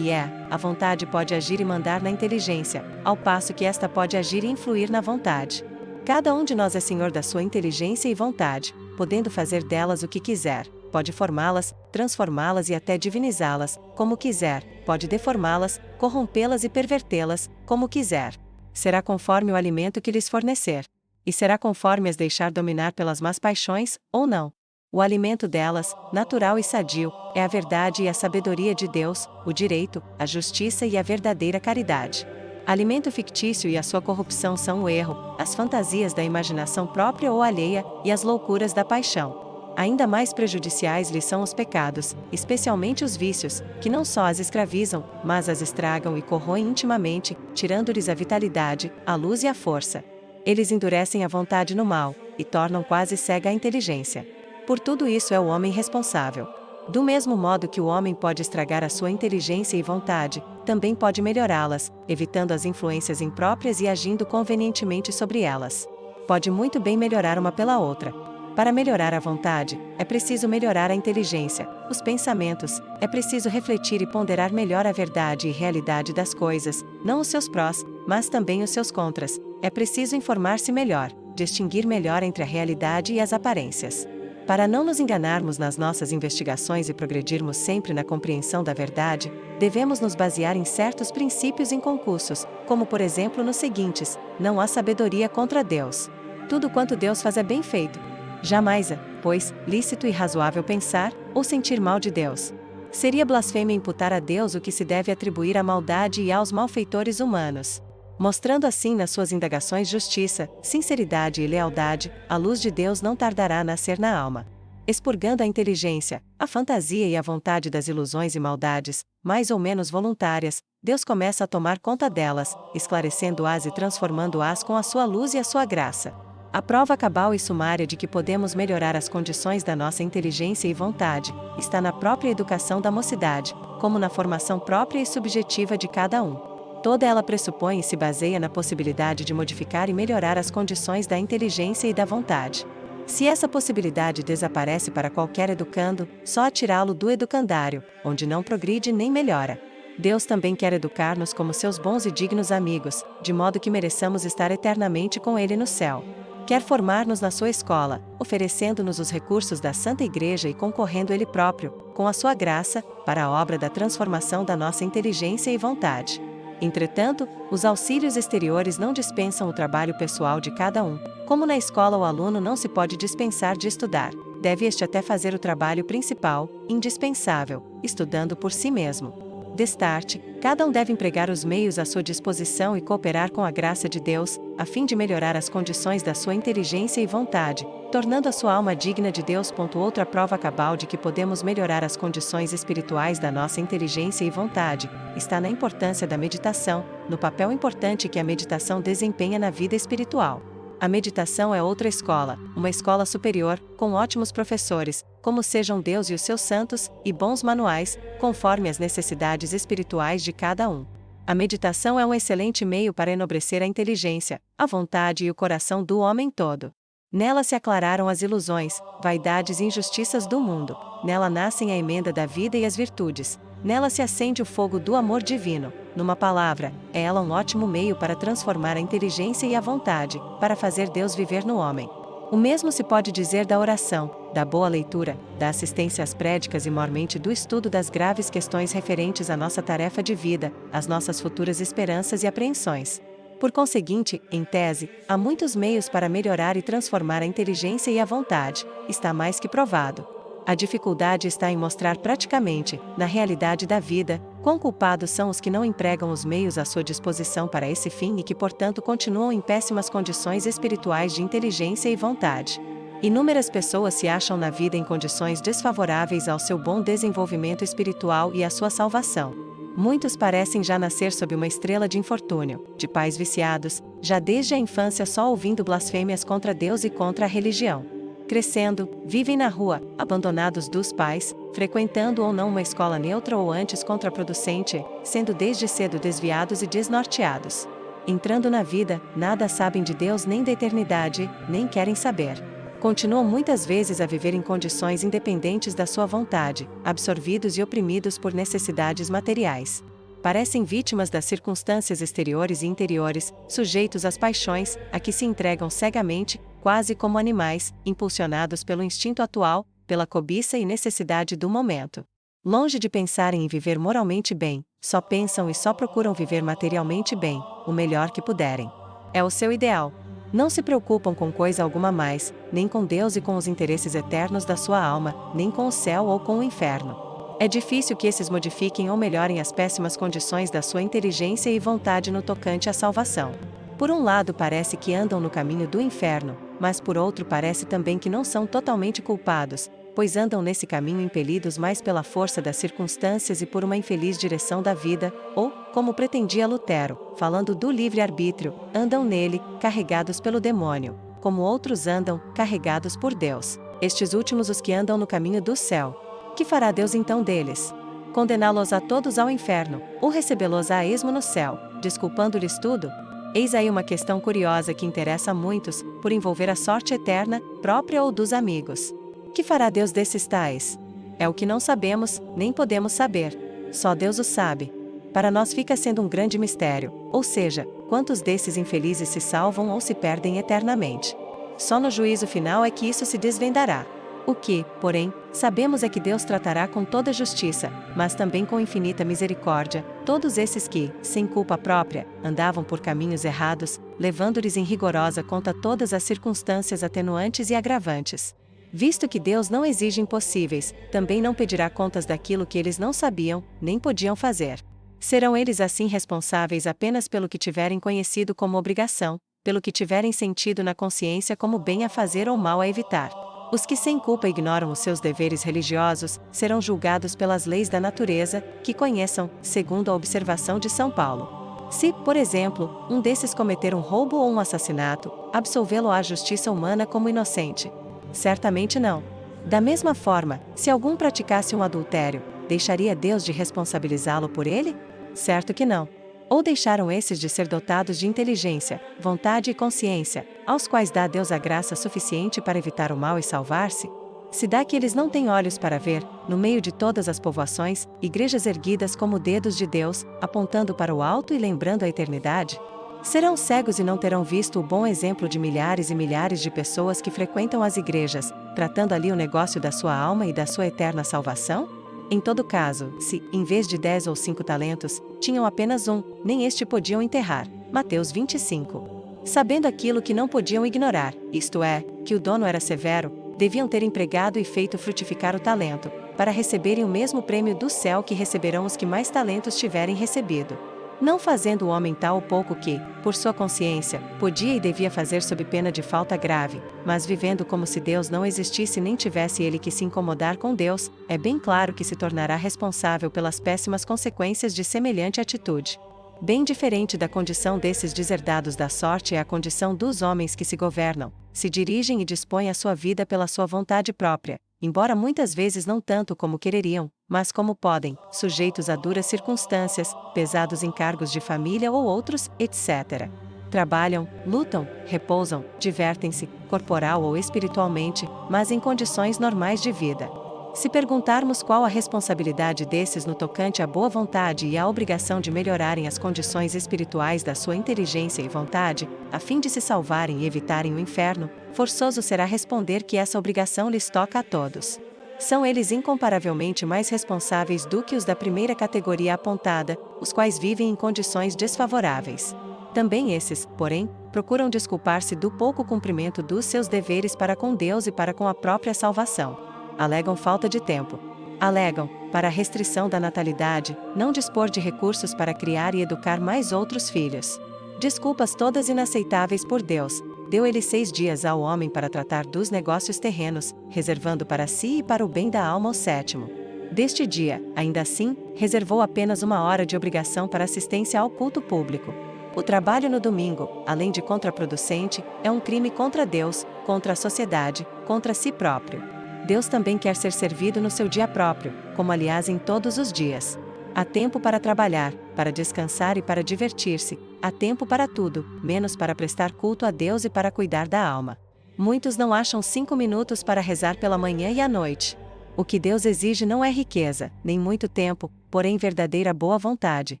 a vontade pode agir e mandar na inteligência, ao passo que esta pode agir e influir na vontade. Cada um de nós é senhor da sua inteligência e vontade, podendo fazer delas o que quiser, pode formá-las, transformá-las e até divinizá-las, como quiser, pode deformá-las, corrompê-las e pervertê-las, como quiser. Será conforme o alimento que lhes fornecer. E será conforme as deixar dominar pelas más paixões, ou não. O alimento delas, natural e sadio, é a verdade e a sabedoria de Deus, o direito, a justiça e a verdadeira caridade. Alimento fictício e a sua corrupção são o erro, as fantasias da imaginação própria ou alheia, e as loucuras da paixão. Ainda mais prejudiciais lhes são os pecados, especialmente os vícios, que não só as escravizam, mas as estragam e corroem intimamente, tirando-lhes a vitalidade, a luz e a força. Eles endurecem a vontade no mal, e tornam quase cega a inteligência. Por tudo isso é o homem responsável. Do mesmo modo que o homem pode estragar a sua inteligência e vontade, também pode melhorá-las, evitando as influências impróprias e agindo convenientemente sobre elas. Pode muito bem melhorar uma pela outra. Para melhorar a vontade, é preciso melhorar a inteligência, os pensamentos, é preciso refletir e ponderar melhor a verdade e realidade das coisas, não os seus prós, mas também os seus contras, é preciso informar-se melhor, distinguir melhor entre a realidade e as aparências. Para não nos enganarmos nas nossas investigações e progredirmos sempre na compreensão da verdade, devemos nos basear em certos princípios inconcussos, como por exemplo nos seguintes: não há sabedoria contra Deus. Tudo quanto Deus faz é bem feito. Jamais é, pois, lícito e razoável pensar ou sentir mal de Deus. Seria blasfêmia imputar a Deus o que se deve atribuir à maldade e aos malfeitores humanos. Mostrando assim nas suas indagações justiça, sinceridade e lealdade, a luz de Deus não tardará a nascer na alma. Expurgando a inteligência, a fantasia e a vontade das ilusões e maldades, mais ou menos voluntárias, Deus começa a tomar conta delas, esclarecendo-as e transformando-as com a sua luz e a sua graça. A prova cabal e sumária de que podemos melhorar as condições da nossa inteligência e vontade está na própria educação da mocidade, como na formação própria e subjetiva de cada um. Toda ela pressupõe e se baseia na possibilidade de modificar e melhorar as condições da inteligência e da vontade. Se essa possibilidade desaparece para qualquer educando, só atirá-lo do educandário, onde não progride nem melhora. Deus também quer educar-nos como seus bons e dignos amigos, de modo que mereçamos estar eternamente com Ele no céu. Quer formar-nos na sua escola, oferecendo-nos os recursos da Santa Igreja e concorrendo Ele próprio, com a sua graça, para a obra da transformação da nossa inteligência e vontade. Entretanto, os auxílios exteriores não dispensam o trabalho pessoal de cada um. Como na escola o aluno não se pode dispensar de estudar, deve este até fazer o trabalho principal, indispensável, estudando por si mesmo. Destarte, cada um deve empregar os meios à sua disposição e cooperar com a graça de Deus, a fim de melhorar as condições da sua inteligência e vontade, tornando a sua alma digna de Deus. Outra prova cabal de que podemos melhorar as condições espirituais da nossa inteligência e vontade está na importância da meditação, no papel importante que a meditação desempenha na vida espiritual. A meditação é outra escola, uma escola superior, com ótimos professores, como sejam Deus e os seus santos, e bons manuais, conforme as necessidades espirituais de cada um. A meditação é um excelente meio para enobrecer a inteligência, a vontade e o coração do homem todo. Nela se aclararam as ilusões, vaidades e injustiças do mundo, nela nascem a emenda da vida e as virtudes, nela se acende o fogo do amor divino. Numa palavra, é ela um ótimo meio para transformar a inteligência e a vontade, para fazer Deus viver no homem. O mesmo se pode dizer da oração, da boa leitura, da assistência às prédicas e mormente do estudo das graves questões referentes à nossa tarefa de vida, às nossas futuras esperanças e apreensões. Por conseguinte, em tese, há muitos meios para melhorar e transformar a inteligência e a vontade, está mais que provado. A dificuldade está em mostrar praticamente, na realidade da vida, quão culpados são os que não empregam os meios à sua disposição para esse fim e que, portanto, continuam em péssimas condições espirituais de inteligência e vontade. Inúmeras pessoas se acham na vida em condições desfavoráveis ao seu bom desenvolvimento espiritual e à sua salvação. Muitos parecem já nascer sob uma estrela de infortúnio, de pais viciados, já desde a infância só ouvindo blasfêmias contra Deus e contra a religião. Crescendo, vivem na rua, abandonados dos pais, frequentando ou não uma escola neutra ou antes contraproducente, sendo desde cedo desviados e desnorteados. Entrando na vida, nada sabem de Deus nem da eternidade, nem querem saber. Continuam muitas vezes a viver em condições independentes da sua vontade, absorvidos e oprimidos por necessidades materiais. Parecem vítimas das circunstâncias exteriores e interiores, sujeitos às paixões, a que se entregam cegamente, quase como animais, impulsionados pelo instinto atual, pela cobiça e necessidade do momento. Longe de pensarem em viver moralmente bem, só pensam e só procuram viver materialmente bem, o melhor que puderem. É o seu ideal. Não se preocupam com coisa alguma mais, nem com Deus e com os interesses eternos da sua alma, nem com o céu ou com o inferno. É difícil que esses modifiquem ou melhorem as péssimas condições da sua inteligência e vontade no tocante à salvação. Por um lado parece que andam no caminho do inferno, mas por outro parece também que não são totalmente culpados, pois andam nesse caminho impelidos mais pela força das circunstâncias e por uma infeliz direção da vida, ou, como pretendia Lutero, falando do livre-arbítrio, andam nele, carregados pelo demônio, como outros andam, carregados por Deus, estes últimos os que andam no caminho do céu. Que fará Deus então deles? Condená-los a todos ao inferno, ou recebê-los a esmo no céu, desculpando-lhes tudo? Eis aí uma questão curiosa que interessa a muitos, por envolver a sorte eterna, própria ou dos amigos. Que fará Deus desses tais? É o que não sabemos, nem podemos saber. Só Deus o sabe. Para nós fica sendo um grande mistério, ou seja, quantos desses infelizes se salvam ou se perdem eternamente. Só no juízo final é que isso se desvendará. O que, porém, sabemos é que Deus tratará com toda justiça, mas também com infinita misericórdia, todos esses que, sem culpa própria, andavam por caminhos errados, levando-lhes em rigorosa conta todas as circunstâncias atenuantes e agravantes. Visto que Deus não exige impossíveis, também não pedirá contas daquilo que eles não sabiam, nem podiam fazer. Serão eles assim responsáveis apenas pelo que tiverem conhecido como obrigação, pelo que tiverem sentido na consciência como bem a fazer ou mal a evitar. Os que sem culpa ignoram os seus deveres religiosos, serão julgados pelas leis da natureza, que conheçam, segundo a observação de São Paulo. Se, por exemplo, um desses cometer um roubo ou um assassinato, absolvê-lo à justiça humana como inocente? Certamente não. Da mesma forma, se algum praticasse um adultério, deixaria Deus de responsabilizá-lo por ele? Certo que não. Ou deixaram esses de ser dotados de inteligência, vontade e consciência, aos quais dá Deus a graça suficiente para evitar o mal e salvar-se? Se dá que eles não têm olhos para ver, no meio de todas as povoações, igrejas erguidas como dedos de Deus, apontando para o alto e lembrando a eternidade? Serão cegos e não terão visto o bom exemplo de milhares e milhares de pessoas que frequentam as igrejas, tratando ali o negócio da sua alma e da sua eterna salvação? Em todo caso, se, em vez de 10 ou 5 talentos, tinham apenas um, nem este podiam enterrar. Mateus 25. Sabendo aquilo que não podiam ignorar, isto é, que o dono era severo, deviam ter empregado e feito frutificar o talento, para receberem o mesmo prêmio do céu que receberão os que mais talentos tiverem recebido. Não fazendo o homem tal ou pouco que, por sua consciência, podia e devia fazer sob pena de falta grave, mas vivendo como se Deus não existisse nem tivesse ele que se incomodar com Deus, é bem claro que se tornará responsável pelas péssimas consequências de semelhante atitude. Bem diferente da condição desses deserdados da sorte é a condição dos homens que se governam, se dirigem e dispõem a sua vida pela sua vontade própria, embora muitas vezes não tanto como quereriam, mas como podem, sujeitos a duras circunstâncias, pesados encargos de família ou outros, etc. Trabalham, lutam, repousam, divertem-se, corporal ou espiritualmente, mas em condições normais de vida. Se perguntarmos qual a responsabilidade desses no tocante à boa vontade e à obrigação de melhorarem as condições espirituais da sua inteligência e vontade, a fim de se salvarem e evitarem o inferno, forçoso será responder que essa obrigação lhes toca a todos. São eles incomparavelmente mais responsáveis do que os da primeira categoria apontada, os quais vivem em condições desfavoráveis. Também esses, porém, procuram desculpar-se do pouco cumprimento dos seus deveres para com Deus e para com a própria salvação. Alegam falta de tempo. Alegam, para a restrição da natalidade, não dispor de recursos para criar e educar mais outros filhos. Desculpas todas inaceitáveis por Deus. Deu ele 6 dias ao homem para tratar dos negócios terrenos, reservando para si e para o bem da alma o 7º. Deste dia, ainda assim, reservou apenas 1 hora de obrigação para assistência ao culto público. O trabalho no domingo, além de contraproducente, é um crime contra Deus, contra a sociedade, contra si próprio. Deus também quer ser servido no seu dia próprio, como aliás em todos os dias. Há tempo para trabalhar, para descansar e para divertir-se, há tempo para tudo, menos para prestar culto a Deus e para cuidar da alma. Muitos não acham 5 minutos para rezar pela manhã e à noite. O que Deus exige não é riqueza, nem muito tempo, porém verdadeira boa vontade,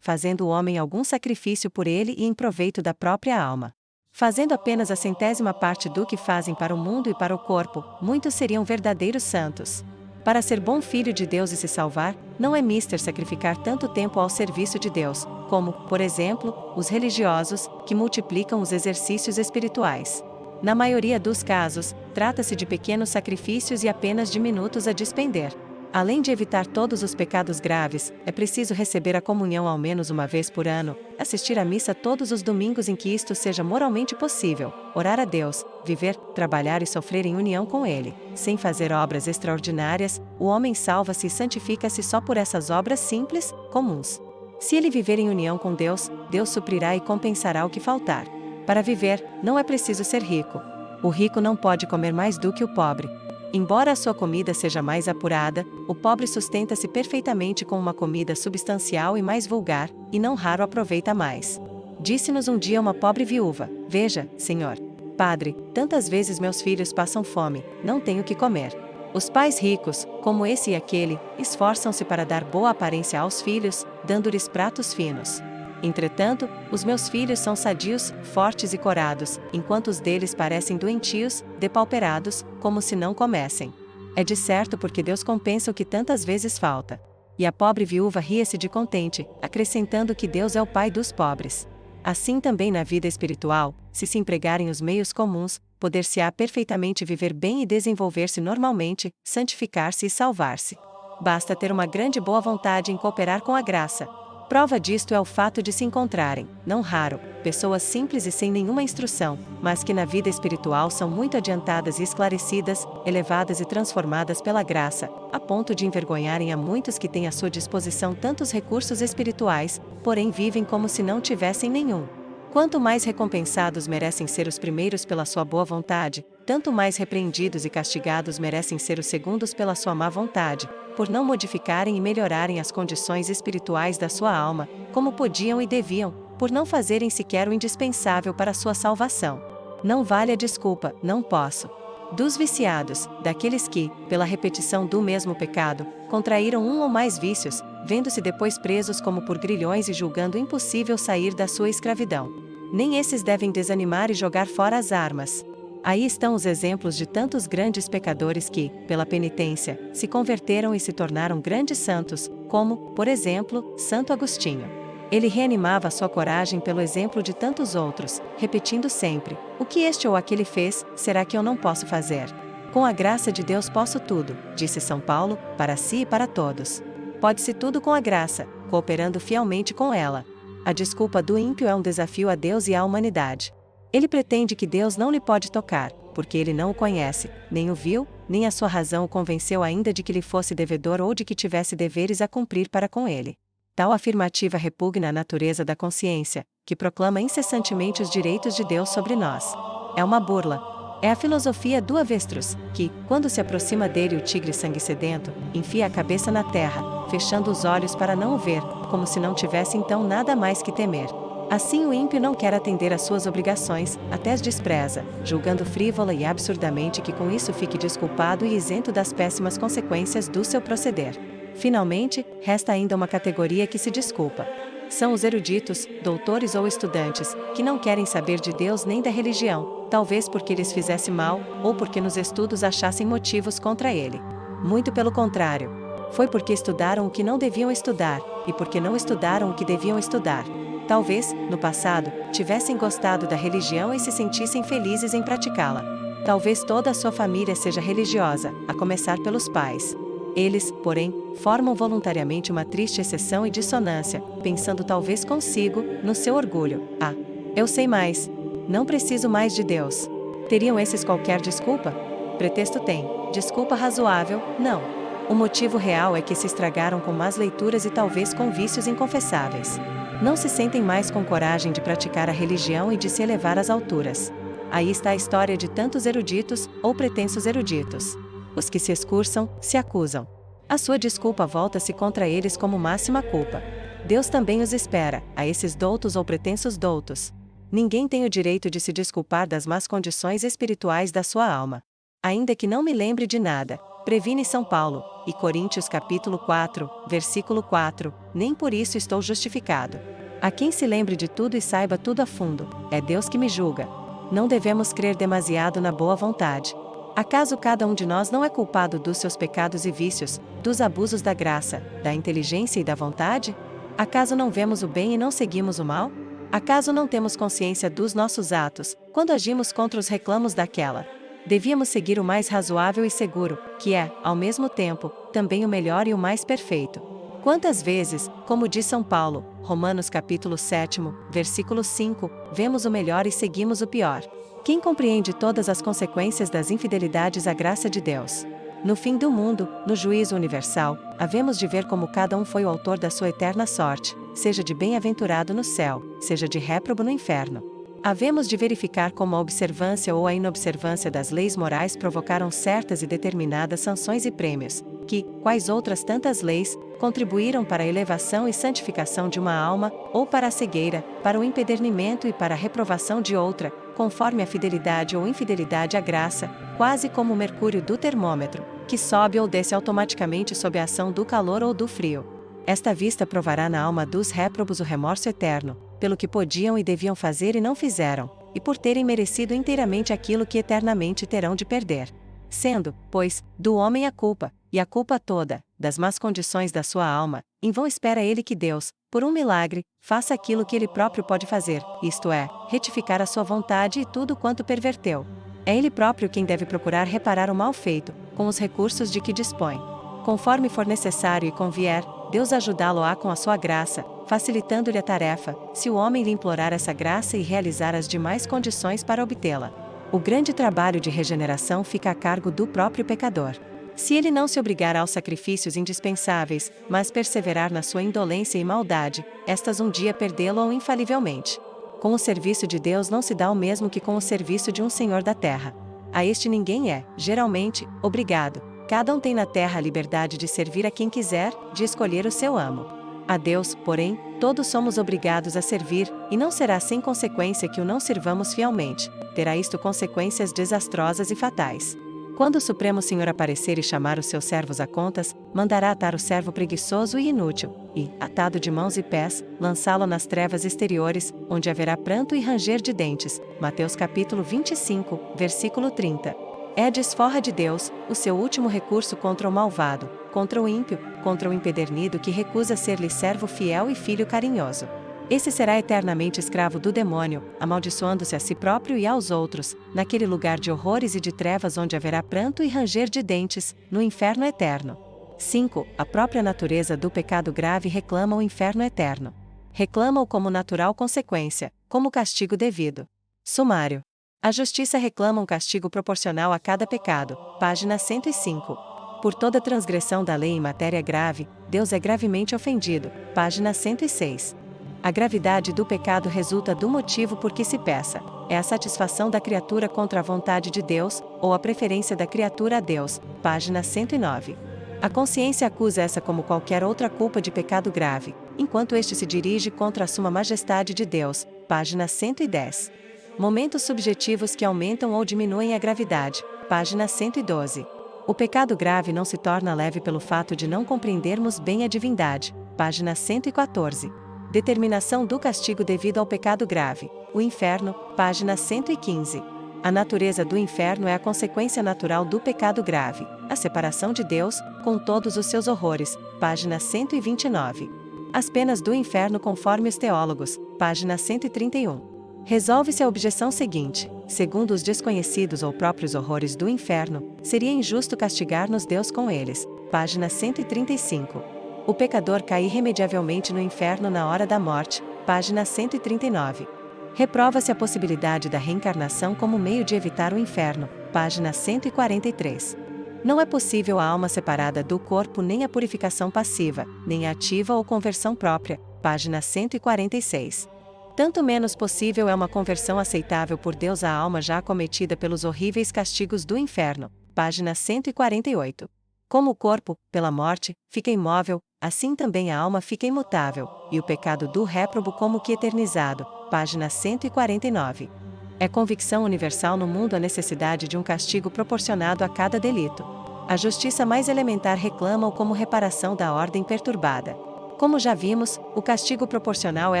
fazendo o homem algum sacrifício por ele e em proveito da própria alma. Fazendo apenas a 100ª parte do que fazem para o mundo e para o corpo, muitos seriam verdadeiros santos. Para ser bom filho de Deus e se salvar, não é mister sacrificar tanto tempo ao serviço de Deus, como, por exemplo, os religiosos, que multiplicam os exercícios espirituais. Na maioria dos casos, trata-se de pequenos sacrifícios e apenas de minutos a despender. Além de evitar todos os pecados graves, é preciso receber a comunhão ao menos uma vez por ano, assistir à missa todos os domingos em que isto seja moralmente possível, orar a Deus, viver, trabalhar e sofrer em união com Ele. Sem fazer obras extraordinárias, o homem salva-se e santifica-se só por essas obras simples, comuns. Se ele viver em união com Deus, Deus suprirá e compensará o que faltar. Para viver, não é preciso ser rico. O rico não pode comer mais do que o pobre. Embora a sua comida seja mais apurada, o pobre sustenta-se perfeitamente com uma comida substancial e mais vulgar, e não raro aproveita mais. Disse-nos um dia uma pobre viúva: Veja, Senhor, Padre, tantas vezes meus filhos passam fome, não tenho o que comer. Os pais ricos, como esse e aquele, esforçam-se para dar boa aparência aos filhos, dando-lhes pratos finos. Entretanto, os meus filhos são sadios, fortes e corados, enquanto os deles parecem doentios, depauperados, como se não comessem. É de certo porque Deus compensa o que tantas vezes falta. E a pobre viúva ria-se de contente, acrescentando que Deus é o Pai dos pobres. Assim também na vida espiritual, se empregarem os meios comuns, poder-se-á perfeitamente viver bem e desenvolver-se normalmente, santificar-se e salvar-se. Basta ter uma grande boa vontade em cooperar com a graça. Prova disto é o fato de se encontrarem, não raro, pessoas simples e sem nenhuma instrução, mas que na vida espiritual são muito adiantadas e esclarecidas, elevadas e transformadas pela graça, a ponto de envergonharem a muitos que têm à sua disposição tantos recursos espirituais, porém vivem como se não tivessem nenhum. Quanto mais recompensados merecem ser os primeiros pela sua boa vontade, tanto mais repreendidos e castigados merecem ser os segundos pela sua má vontade, por não modificarem e melhorarem as condições espirituais da sua alma, como podiam e deviam, por não fazerem sequer o indispensável para a sua salvação. Não vale a desculpa, não posso. Dos viciados, daqueles que, pela repetição do mesmo pecado, contraíram um ou mais vícios, vendo-se depois presos como por grilhões e julgando impossível sair da sua escravidão. Nem esses devem desanimar e jogar fora as armas. Aí estão os exemplos de tantos grandes pecadores que, pela penitência, se converteram e se tornaram grandes santos, como, por exemplo, Santo Agostinho. Ele reanimava a sua coragem pelo exemplo de tantos outros, repetindo sempre: o que este ou aquele fez, será que eu não posso fazer? Com a graça de Deus posso tudo, disse São Paulo, para si e para todos. Pode-se tudo com a graça, cooperando fielmente com ela. A desculpa do ímpio é um desafio a Deus e à humanidade. Ele pretende que Deus não lhe pode tocar, porque ele não o conhece, nem o viu, nem a sua razão o convenceu ainda de que lhe fosse devedor ou de que tivesse deveres a cumprir para com ele. Tal afirmativa repugna a natureza da consciência, que proclama incessantemente os direitos de Deus sobre nós. É uma burla. É a filosofia do avestruz, que, quando se aproxima dele o tigre sangue sedento, enfia a cabeça na terra, fechando os olhos para não o ver, como se não tivesse então nada mais que temer. Assim o ímpio não quer atender às suas obrigações, até as despreza, julgando frívola e absurdamente que com isso fique desculpado e isento das péssimas consequências do seu proceder. Finalmente, resta ainda uma categoria que se desculpa. São os eruditos, doutores ou estudantes, que não querem saber de Deus nem da religião, talvez porque lhes fizesse mal, ou porque nos estudos achassem motivos contra ele. Muito pelo contrário. Foi porque estudaram o que não deviam estudar, e porque não estudaram o que deviam estudar. Talvez, no passado, tivessem gostado da religião e se sentissem felizes em praticá-la. Talvez toda a sua família seja religiosa, a começar pelos pais. Eles, porém, formam voluntariamente uma triste exceção e dissonância, pensando talvez consigo, no seu orgulho: ah, eu sei mais. Não preciso mais de Deus. Teriam esses qualquer desculpa? Pretexto tem. Desculpa razoável, não. O motivo real é que se estragaram com más leituras e talvez com vícios inconfessáveis. Não se sentem mais com coragem de praticar a religião e de se elevar às alturas. Aí está a história de tantos eruditos, ou pretensos eruditos. Os que se excursam, se acusam. A sua desculpa volta-se contra eles como máxima culpa. Deus também os espera, a esses doutos ou pretensos doutos. Ninguém tem o direito de se desculpar das más condições espirituais da sua alma. Ainda que não me lembre de nada, previne São Paulo, e Coríntios capítulo 4, versículo 4, nem por isso estou justificado. A quem se lembre de tudo e saiba tudo a fundo, é Deus que me julga. Não devemos crer demasiado na boa vontade. Acaso cada um de nós não é culpado dos seus pecados e vícios, dos abusos da graça, da inteligência e da vontade? Acaso não vemos o bem e não seguimos o mal? Acaso não temos consciência dos nossos atos, quando agimos contra os reclamos daquela? Devíamos seguir o mais razoável e seguro, que é, ao mesmo tempo, também o melhor e o mais perfeito. Quantas vezes, como diz São Paulo, Romanos capítulo 7, versículo 5, vemos o melhor e seguimos o pior? Quem compreende todas as consequências das infidelidades à graça de Deus? No fim do mundo, no juízo universal, havemos de ver como cada um foi o autor da sua eterna sorte, seja de bem-aventurado no céu, seja de réprobo no inferno. Havemos de verificar como a observância ou a inobservância das leis morais provocaram certas e determinadas sanções e prêmios, que, quais outras tantas leis, contribuíram para a elevação e santificação de uma alma, ou para a cegueira, para o empedernimento e para a reprovação de outra, conforme a fidelidade ou infidelidade à graça, quase como o mercúrio do termômetro, que sobe ou desce automaticamente sob a ação do calor ou do frio. Esta vista provará na alma dos réprobos o remorso eterno, pelo que podiam e deviam fazer e não fizeram, e por terem merecido inteiramente aquilo que eternamente terão de perder. Sendo, pois, do homem a culpa, e a culpa toda, das más condições da sua alma, em vão espera ele que Deus, por um milagre, faça aquilo que ele próprio pode fazer, isto é, retificar a sua vontade e tudo quanto perverteu. É ele próprio quem deve procurar reparar o mal feito, com os recursos de que dispõe. Conforme for necessário e convier, Deus ajudá-lo-á com a sua graça, facilitando-lhe a tarefa, se o homem lhe implorar essa graça e realizar as demais condições para obtê-la. O grande trabalho de regeneração fica a cargo do próprio pecador. Se ele não se obrigar aos sacrifícios indispensáveis, mas perseverar na sua indolência e maldade, estas um dia perdê-lo-ão infalivelmente. Com o serviço de Deus não se dá o mesmo que com o serviço de um senhor da terra. A este ninguém é, geralmente, obrigado. Cada um tem na terra a liberdade de servir a quem quiser, de escolher o seu amo. A Deus, porém, todos somos obrigados a servir, e não será sem consequência que o não sirvamos fielmente. Terá isto consequências desastrosas e fatais. Quando o Supremo Senhor aparecer e chamar os seus servos a contas, mandará atar o servo preguiçoso e inútil, e, atado de mãos e pés, lançá-lo nas trevas exteriores, onde haverá pranto e ranger de dentes. Mateus capítulo 25, versículo 30. É a desforra de Deus, o seu último recurso contra o malvado, contra o ímpio, contra o empedernido que recusa ser-lhe servo fiel e filho carinhoso. Esse será eternamente escravo do demônio, amaldiçoando-se a si próprio e aos outros, naquele lugar de horrores e de trevas onde haverá pranto e ranger de dentes, no inferno eterno. 5. A própria natureza do pecado grave reclama o inferno eterno. Reclama-o como natural consequência, como castigo devido. Sumário. A justiça reclama um castigo proporcional a cada pecado, página 105. Por toda transgressão da lei em matéria grave, Deus é gravemente ofendido, página 106. A gravidade do pecado resulta do motivo por que se peça. É a satisfação da criatura contra a vontade de Deus, ou a preferência da criatura a Deus, página 109. A consciência acusa essa como qualquer outra culpa de pecado grave, enquanto este se dirige contra a suma majestade de Deus, página 110. Momentos subjetivos que aumentam ou diminuem a gravidade, página 112. O pecado grave não se torna leve pelo fato de não compreendermos bem a divindade, página 114. Determinação do castigo devido ao pecado grave, o inferno, página 115. A natureza do inferno é a consequência natural do pecado grave, a separação de Deus, com todos os seus horrores, página 129. As penas do inferno conforme os teólogos, página 131. Resolve-se a objeção seguinte: segundo os desconhecidos ou próprios horrores do inferno, seria injusto castigar-nos Deus com eles, página 135. O pecador cai irremediavelmente no inferno na hora da morte, página 139. Reprova-se a possibilidade da reencarnação como meio de evitar o inferno, página 143. Não é possível a alma separada do corpo nem a purificação passiva, nem a ativa ou conversão própria, página 146. Tanto menos possível é uma conversão aceitável por Deus à alma já acometida pelos horríveis castigos do inferno, página 148. Como o corpo, pela morte, fica imóvel, assim também a alma fica imutável, e o pecado do réprobo como que eternizado, página 149. É convicção universal no mundo a necessidade de um castigo proporcionado a cada delito. A justiça mais elementar reclama-o como reparação da ordem perturbada. Como já vimos, o castigo proporcional é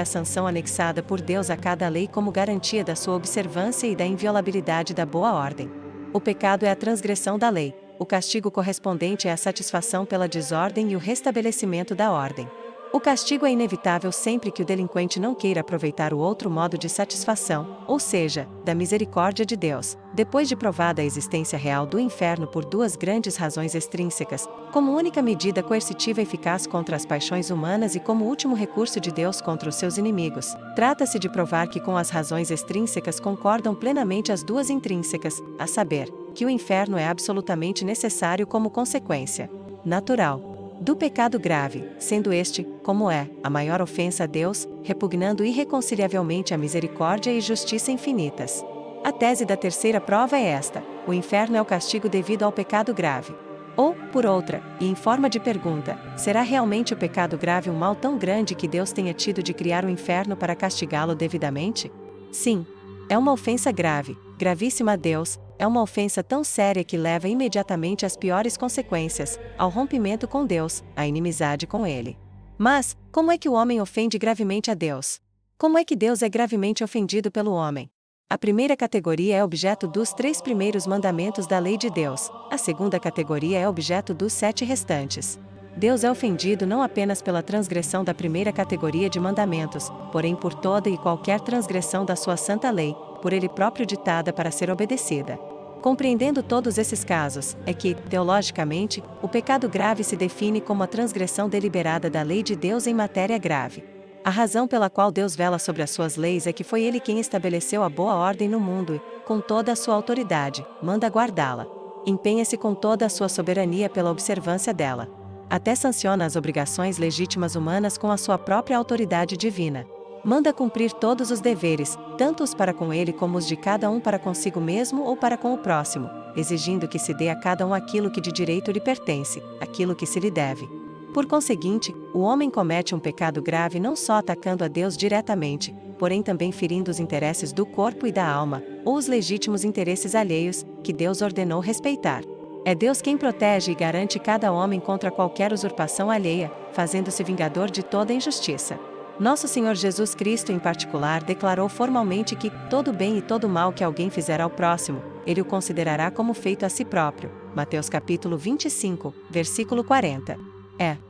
a sanção anexada por Deus a cada lei como garantia da sua observância e da inviolabilidade da boa ordem. O pecado é a transgressão da lei. O castigo correspondente é a satisfação pela desordem e o restabelecimento da ordem. O castigo é inevitável sempre que o delinquente não queira aproveitar o outro modo de satisfação, ou seja, da misericórdia de Deus, depois de provada a existência real do inferno por duas grandes razões extrínsecas, como única medida coercitiva eficaz contra as paixões humanas e como último recurso de Deus contra os seus inimigos. Trata-se de provar que com as razões extrínsecas concordam plenamente as duas intrínsecas, a saber, que o inferno é absolutamente necessário como consequência natural do pecado grave, sendo este, como é, a maior ofensa a Deus, repugnando irreconciliavelmente a misericórdia e justiça infinitas. A tese da terceira prova é esta: o inferno é o castigo devido ao pecado grave. Ou, por outra, e em forma de pergunta, será realmente o pecado grave um mal tão grande que Deus tenha tido de criar o inferno para castigá-lo devidamente? Sim. É uma ofensa grave, gravíssima a Deus, é uma ofensa tão séria que leva imediatamente às piores consequências, ao rompimento com Deus, à inimizade com Ele. Mas, como é que o homem ofende gravemente a Deus? Como é que Deus é gravemente ofendido pelo homem? A primeira categoria é objeto dos 3 primeiros mandamentos da lei de Deus, a segunda categoria é objeto dos 7 restantes. Deus é ofendido não apenas pela transgressão da primeira categoria de mandamentos, porém por toda e qualquer transgressão da sua santa lei, por ele próprio ditada para ser obedecida. Compreendendo todos esses casos, é que, teologicamente, o pecado grave se define como a transgressão deliberada da lei de Deus em matéria grave. A razão pela qual Deus vela sobre as suas leis é que foi Ele quem estabeleceu a boa ordem no mundo e, com toda a sua autoridade, manda guardá-la. Empenha-se com toda a sua soberania pela observância dela. Até sanciona as obrigações legítimas humanas com a sua própria autoridade divina. Manda cumprir todos os deveres, tanto os para com ele como os de cada um para consigo mesmo ou para com o próximo, exigindo que se dê a cada um aquilo que de direito lhe pertence, aquilo que se lhe deve. Por conseguinte, o homem comete um pecado grave não só atacando a Deus diretamente, porém também ferindo os interesses do corpo e da alma, ou os legítimos interesses alheios, que Deus ordenou respeitar. É Deus quem protege e garante cada homem contra qualquer usurpação alheia, fazendo-se vingador de toda injustiça. Nosso Senhor Jesus Cristo em particular declarou formalmente que todo bem e todo mal que alguém fizer ao próximo, ele o considerará como feito a si próprio. Mateus capítulo 25, versículo 40.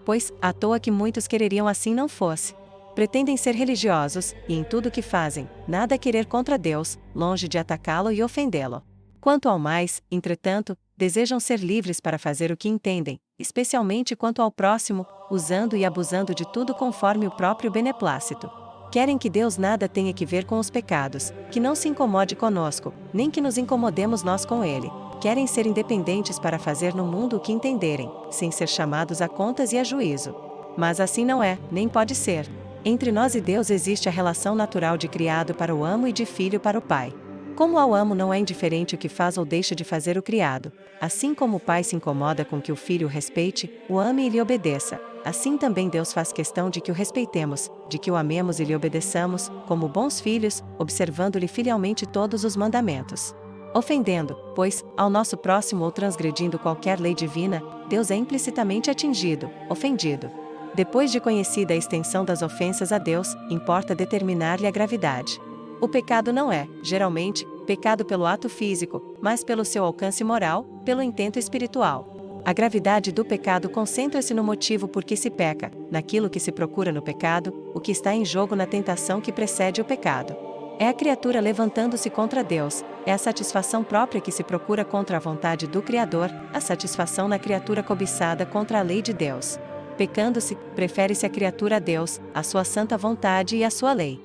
Pois, à toa que muitos quereriam assim não fosse. Pretendem ser religiosos, e em tudo o que fazem, nada querer contra Deus, longe de atacá-lo e ofendê-lo. Quanto ao mais, entretanto, desejam ser livres para fazer o que entendem, especialmente quanto ao próximo, usando e abusando de tudo conforme o próprio beneplácito. Querem que Deus nada tenha que ver com os pecados, que não se incomode conosco, nem que nos incomodemos nós com Ele. Querem ser independentes para fazer no mundo o que entenderem, sem ser chamados a contas e a juízo. Mas assim não é, nem pode ser. Entre nós e Deus existe a relação natural de criado para o amo e de filho para o pai. Como ao amo não é indiferente o que faz ou deixa de fazer o criado, assim como o pai se incomoda com que o filho o respeite, o ame e lhe obedeça, assim também Deus faz questão de que o respeitemos, de que o amemos e lhe obedeçamos, como bons filhos, observando-lhe filialmente todos os mandamentos. Ofendendo, pois, ao nosso próximo ou transgredindo qualquer lei divina, Deus é implicitamente atingido, ofendido. Depois de conhecida a extensão das ofensas a Deus, importa determinar-lhe a gravidade. O pecado não é, geralmente, pecado pelo ato físico, mas pelo seu alcance moral, pelo intento espiritual. A gravidade do pecado concentra-se no motivo por que se peca, naquilo que se procura no pecado, o que está em jogo na tentação que precede o pecado. É a criatura levantando-se contra Deus, é a satisfação própria que se procura contra a vontade do Criador, a satisfação na criatura cobiçada contra a lei de Deus. Pecando-se, prefere-se a criatura a Deus, a sua santa vontade e a sua lei.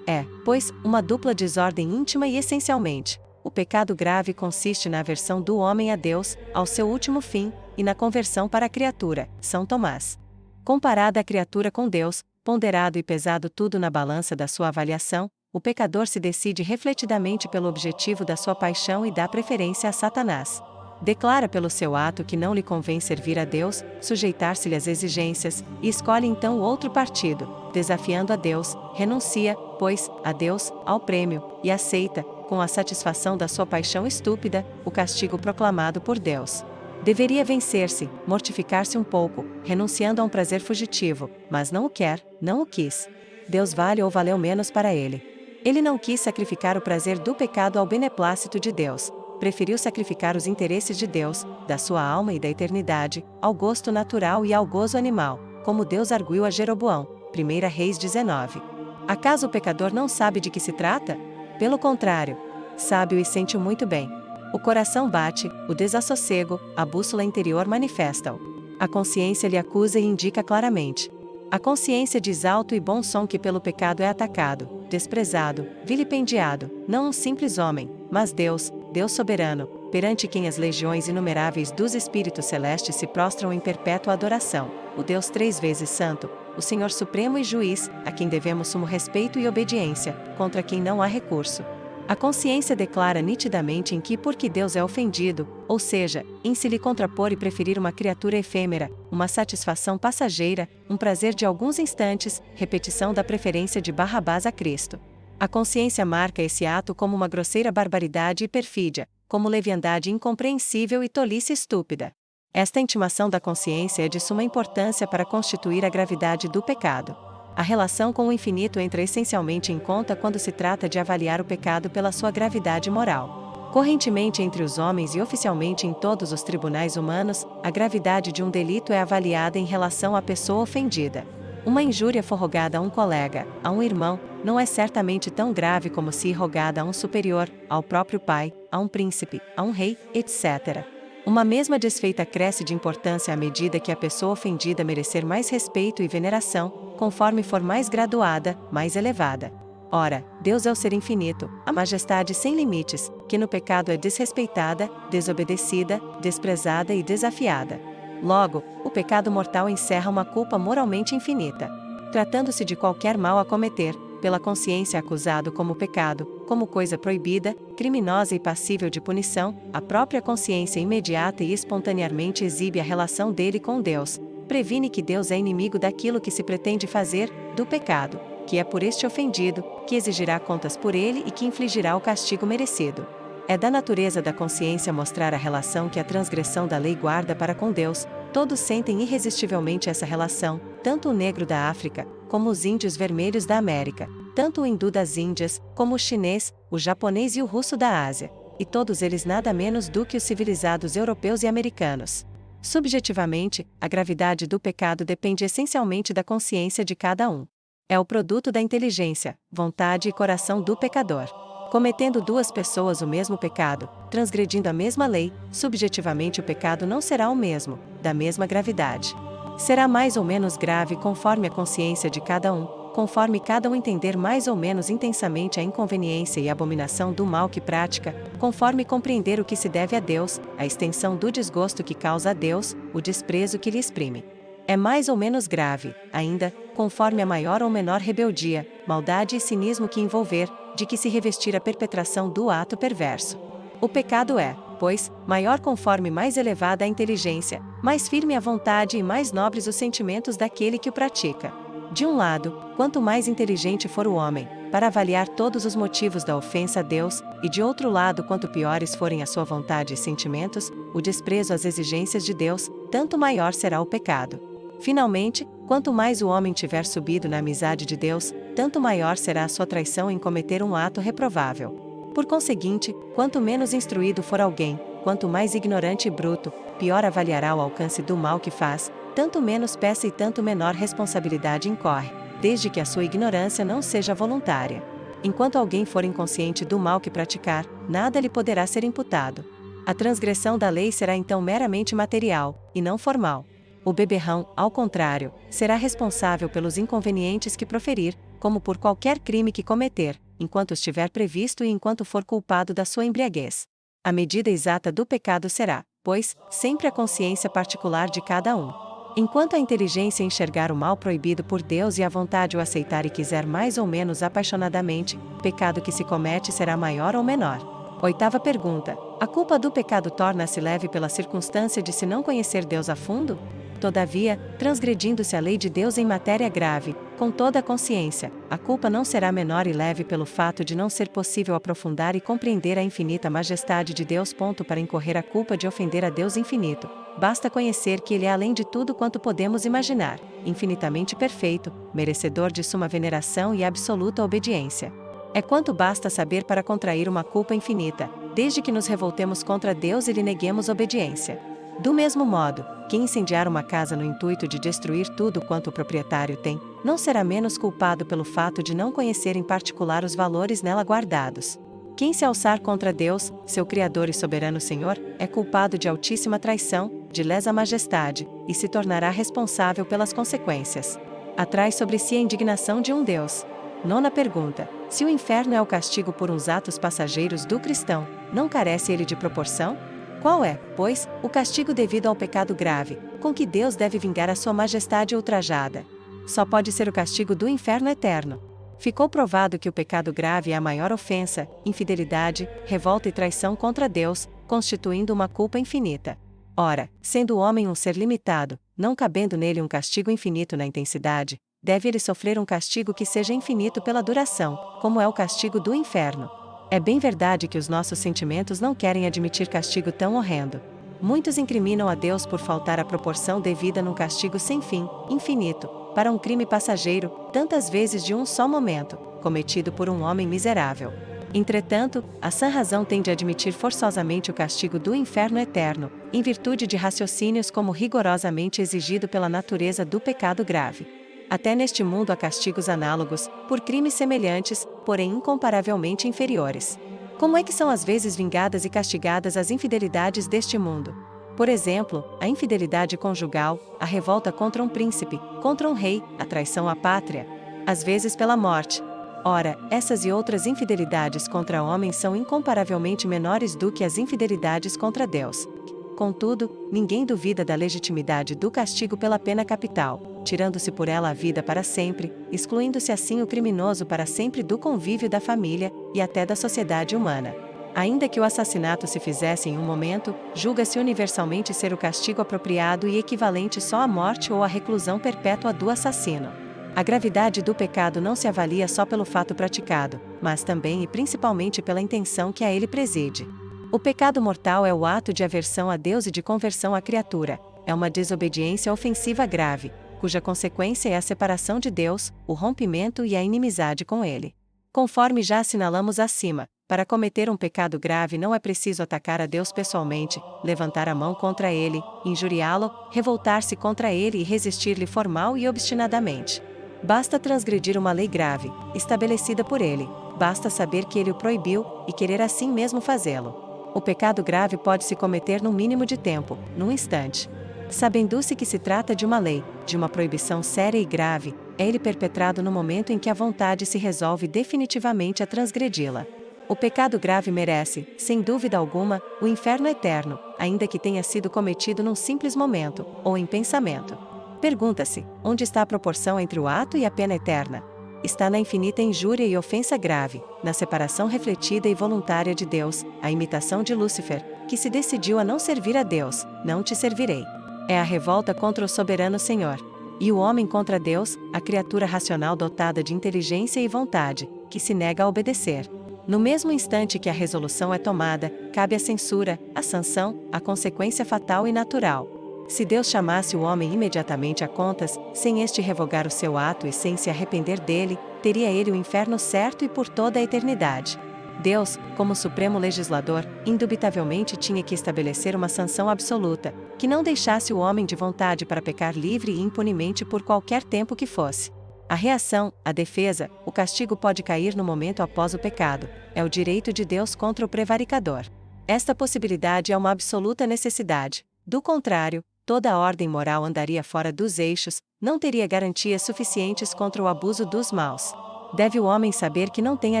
Pois, uma dupla desordem íntima e essencialmente. O pecado grave consiste na aversão do homem a Deus, ao seu último fim, e na conversão para a criatura, São Tomás. Comparada a criatura com Deus, ponderado e pesado tudo na balança da sua avaliação, o pecador se decide refletidamente pelo objetivo da sua paixão e dá preferência a Satanás. Declara pelo seu ato que não lhe convém servir a Deus, sujeitar-se-lhe às exigências, e escolhe então o outro partido, desafiando a Deus, renuncia, pois, a Deus, ao prêmio, e aceita, com a satisfação da sua paixão estúpida, o castigo proclamado por Deus. Deveria vencer-se, mortificar-se um pouco, renunciando a um prazer fugitivo, mas não o quer, não o quis. Deus vale ou valeu menos para ele. Ele não quis sacrificar o prazer do pecado ao beneplácito de Deus. Preferiu sacrificar os interesses de Deus, da sua alma e da eternidade, ao gosto natural e ao gozo animal, como Deus arguiu a Jeroboão. 1 Reis 19. Acaso o pecador não sabe de que se trata? Pelo contrário, sabe-o e sente-o muito bem. O coração bate, o desassossego, a bússola interior manifesta-o. A consciência lhe acusa e indica claramente. A consciência diz alto e bom som que pelo pecado é atacado, desprezado, vilipendiado, não um simples homem, mas Deus, Deus soberano, perante quem as legiões inumeráveis dos espíritos celestes se prostram em perpétua adoração, o Deus 3 vezes santo, o Senhor supremo e juiz, a quem devemos sumo respeito e obediência, contra quem não há recurso. A consciência declara nitidamente em que porque Deus é ofendido, ou seja, em se lhe contrapor e preferir uma criatura efêmera, uma satisfação passageira, um prazer de alguns instantes, repetição da preferência de Barrabás a Cristo. A consciência marca esse ato como uma grosseira barbaridade e perfídia, como leviandade incompreensível e tolice estúpida. Esta intimação da consciência é de suma importância para constituir a gravidade do pecado. A relação com o infinito entra essencialmente em conta quando se trata de avaliar o pecado pela sua gravidade moral. Correntemente entre os homens e oficialmente em todos os tribunais humanos, a gravidade de um delito é avaliada em relação à pessoa ofendida. Uma injúria for rogada a um colega, a um irmão, não é certamente tão grave como se rogada a um superior, ao próprio pai, a um príncipe, a um rei, etc. Uma mesma desfeita cresce de importância à medida que a pessoa ofendida merecer mais respeito e veneração, conforme for mais graduada, mais elevada. Ora, Deus é o ser infinito, a majestade sem limites, que no pecado é desrespeitada, desobedecida, desprezada e desafiada. Logo, o pecado mortal encerra uma culpa moralmente infinita. Tratando-se de qualquer mal a cometer, pela consciência acusado como pecado, como coisa proibida, criminosa e passível de punição, a própria consciência imediata e espontaneamente exibe a relação dele com Deus, previne que Deus é inimigo daquilo que se pretende fazer, do pecado, que é por este ofendido, que exigirá contas por ele e que infligirá o castigo merecido. É da natureza da consciência mostrar a relação que a transgressão da lei guarda para com Deus. Todos sentem irresistivelmente essa relação, tanto o negro da África, como os índios vermelhos da América, tanto o hindu das Índias, como o chinês, o japonês e o russo da Ásia, e todos eles nada menos do que os civilizados europeus e americanos. Subjetivamente, a gravidade do pecado depende essencialmente da consciência de cada um. É o produto da inteligência, vontade e coração do pecador. Cometendo duas pessoas o mesmo pecado, transgredindo a mesma lei, subjetivamente o pecado não será o mesmo, da mesma gravidade. Será mais ou menos grave conforme a consciência de cada um, conforme cada um entender mais ou menos intensamente a inconveniência e abominação do mal que pratica, conforme compreender o que se deve a Deus, a extensão do desgosto que causa a Deus, o desprezo que lhe exprime. É mais ou menos grave, ainda, conforme a maior ou menor rebeldia, maldade e cinismo que envolver, de que se revestir a perpetração do ato perverso. O pecado é, pois, maior conforme mais elevada a inteligência, mais firme a vontade e mais nobres os sentimentos daquele que o pratica. De um lado, quanto mais inteligente for o homem, para avaliar todos os motivos da ofensa a Deus, e de outro lado, quanto piores forem a sua vontade e sentimentos, o desprezo às exigências de Deus, tanto maior será o pecado. Finalmente, quanto mais o homem tiver subido na amizade de Deus, tanto maior será a sua traição em cometer um ato reprovável. Por conseguinte, quanto menos instruído for alguém, quanto mais ignorante e bruto, pior avaliará o alcance do mal que faz, tanto menos peça e tanto menor responsabilidade incorre, desde que a sua ignorância não seja voluntária. Enquanto alguém for inconsciente do mal que praticar, nada lhe poderá ser imputado. A transgressão da lei será então meramente material, e não formal. O beberrão, ao contrário, será responsável pelos inconvenientes que proferir, como por qualquer crime que cometer, enquanto estiver previsto e enquanto for culpado da sua embriaguez. A medida exata do pecado será, pois, sempre a consciência particular de cada um. Enquanto a inteligência enxergar o mal proibido por Deus e a vontade o aceitar e quiser mais ou menos apaixonadamente, o pecado que se comete será maior ou menor. Oitava pergunta: a culpa do pecado torna-se leve pela circunstância de se não conhecer Deus a fundo? Todavia, transgredindo-se a lei de Deus em matéria grave, com toda a consciência, a culpa não será menor e leve pelo fato de não ser possível aprofundar e compreender a infinita majestade de Deus. Para incorrer a culpa de ofender a Deus infinito, basta conhecer que Ele é além de tudo quanto podemos imaginar, infinitamente perfeito, merecedor de suma veneração e absoluta obediência. É quanto basta saber para contrair uma culpa infinita, desde que nos revoltemos contra Deus e lhe neguemos obediência. Do mesmo modo, quem incendiar uma casa no intuito de destruir tudo quanto o proprietário tem, não será menos culpado pelo fato de não conhecer em particular os valores nela guardados. Quem se alçar contra Deus, seu Criador e soberano Senhor, é culpado de altíssima traição, de lesa majestade, e se tornará responsável pelas consequências. Atrai sobre si a indignação de um Deus. Nona pergunta: se o inferno é o castigo por uns atos passageiros do cristão, não carece ele de proporção? Qual é, pois, o castigo devido ao pecado grave, com que Deus deve vingar a sua majestade ultrajada? Só pode ser o castigo do inferno eterno. Ficou provado que o pecado grave é a maior ofensa, infidelidade, revolta e traição contra Deus, constituindo uma culpa infinita. Ora, sendo o homem um ser limitado, não cabendo nele um castigo infinito na intensidade, deve ele sofrer um castigo que seja infinito pela duração, como é o castigo do inferno. É bem verdade que os nossos sentimentos não querem admitir castigo tão horrendo. Muitos incriminam a Deus por faltar à proporção devida num castigo sem fim, infinito, para um crime passageiro, tantas vezes de um só momento, cometido por um homem miserável. Entretanto, a sã razão tem de admitir forçosamente o castigo do inferno eterno, em virtude de raciocínios como rigorosamente exigido pela natureza do pecado grave. Até neste mundo há castigos análogos, por crimes semelhantes, porém incomparavelmente inferiores. Como é que são às vezes vingadas e castigadas as infidelidades deste mundo? Por exemplo, a infidelidade conjugal, a revolta contra um príncipe, contra um rei, a traição à pátria, às vezes pela morte. Ora, essas e outras infidelidades contra homens são incomparavelmente menores do que as infidelidades contra Deus. Contudo, ninguém duvida da legitimidade do castigo pela pena capital, tirando-se por ela a vida para sempre, excluindo-se assim o criminoso para sempre do convívio da família e até da sociedade humana. Ainda que o assassinato se fizesse em um momento, julga-se universalmente ser o castigo apropriado e equivalente só à morte ou à reclusão perpétua do assassino. A gravidade do pecado não se avalia só pelo fato praticado, mas também e principalmente pela intenção que a ele preside. O pecado mortal é o ato de aversão a Deus e de conversão à criatura, é uma desobediência ofensiva grave, cuja consequência é a separação de Deus, o rompimento e a inimizade com Ele. Conforme já assinalamos acima, para cometer um pecado grave não é preciso atacar a Deus pessoalmente, levantar a mão contra Ele, injuriá-lo, revoltar-se contra Ele e resistir-lhe formal e obstinadamente. Basta transgredir uma lei grave, estabelecida por Ele, basta saber que Ele o proibiu, e querer assim mesmo fazê-lo. O pecado grave pode se cometer num mínimo de tempo, num instante. Sabendo-se que se trata de uma lei, de uma proibição séria e grave, é ele perpetrado no momento em que a vontade se resolve definitivamente a transgredi-la. O pecado grave merece, sem dúvida alguma, o inferno eterno, ainda que tenha sido cometido num simples momento, ou em pensamento. Pergunta-se, onde está a proporção entre o ato e a pena eterna? Está na infinita injúria e ofensa grave, na separação refletida e voluntária de Deus, a imitação de Lúcifer, que se decidiu a não servir a Deus, não te servirei. É a revolta contra o soberano Senhor. E o homem contra Deus, a criatura racional dotada de inteligência e vontade, que se nega a obedecer. No mesmo instante que a resolução é tomada, cabe a censura, a sanção, a consequência fatal e natural. Se Deus chamasse o homem imediatamente a contas, sem este revogar o seu ato e sem se arrepender dele, teria ele o inferno certo e por toda a eternidade. Deus, como supremo legislador, indubitavelmente tinha que estabelecer uma sanção absoluta, que não deixasse o homem de vontade para pecar livre e impunemente por qualquer tempo que fosse. A reação, a defesa, o castigo pode cair no momento após o pecado, é o direito de Deus contra o prevaricador. Esta possibilidade é uma absoluta necessidade, do contrário, toda a ordem moral andaria fora dos eixos, não teria garantias suficientes contra o abuso dos maus. Deve o homem saber que não tem a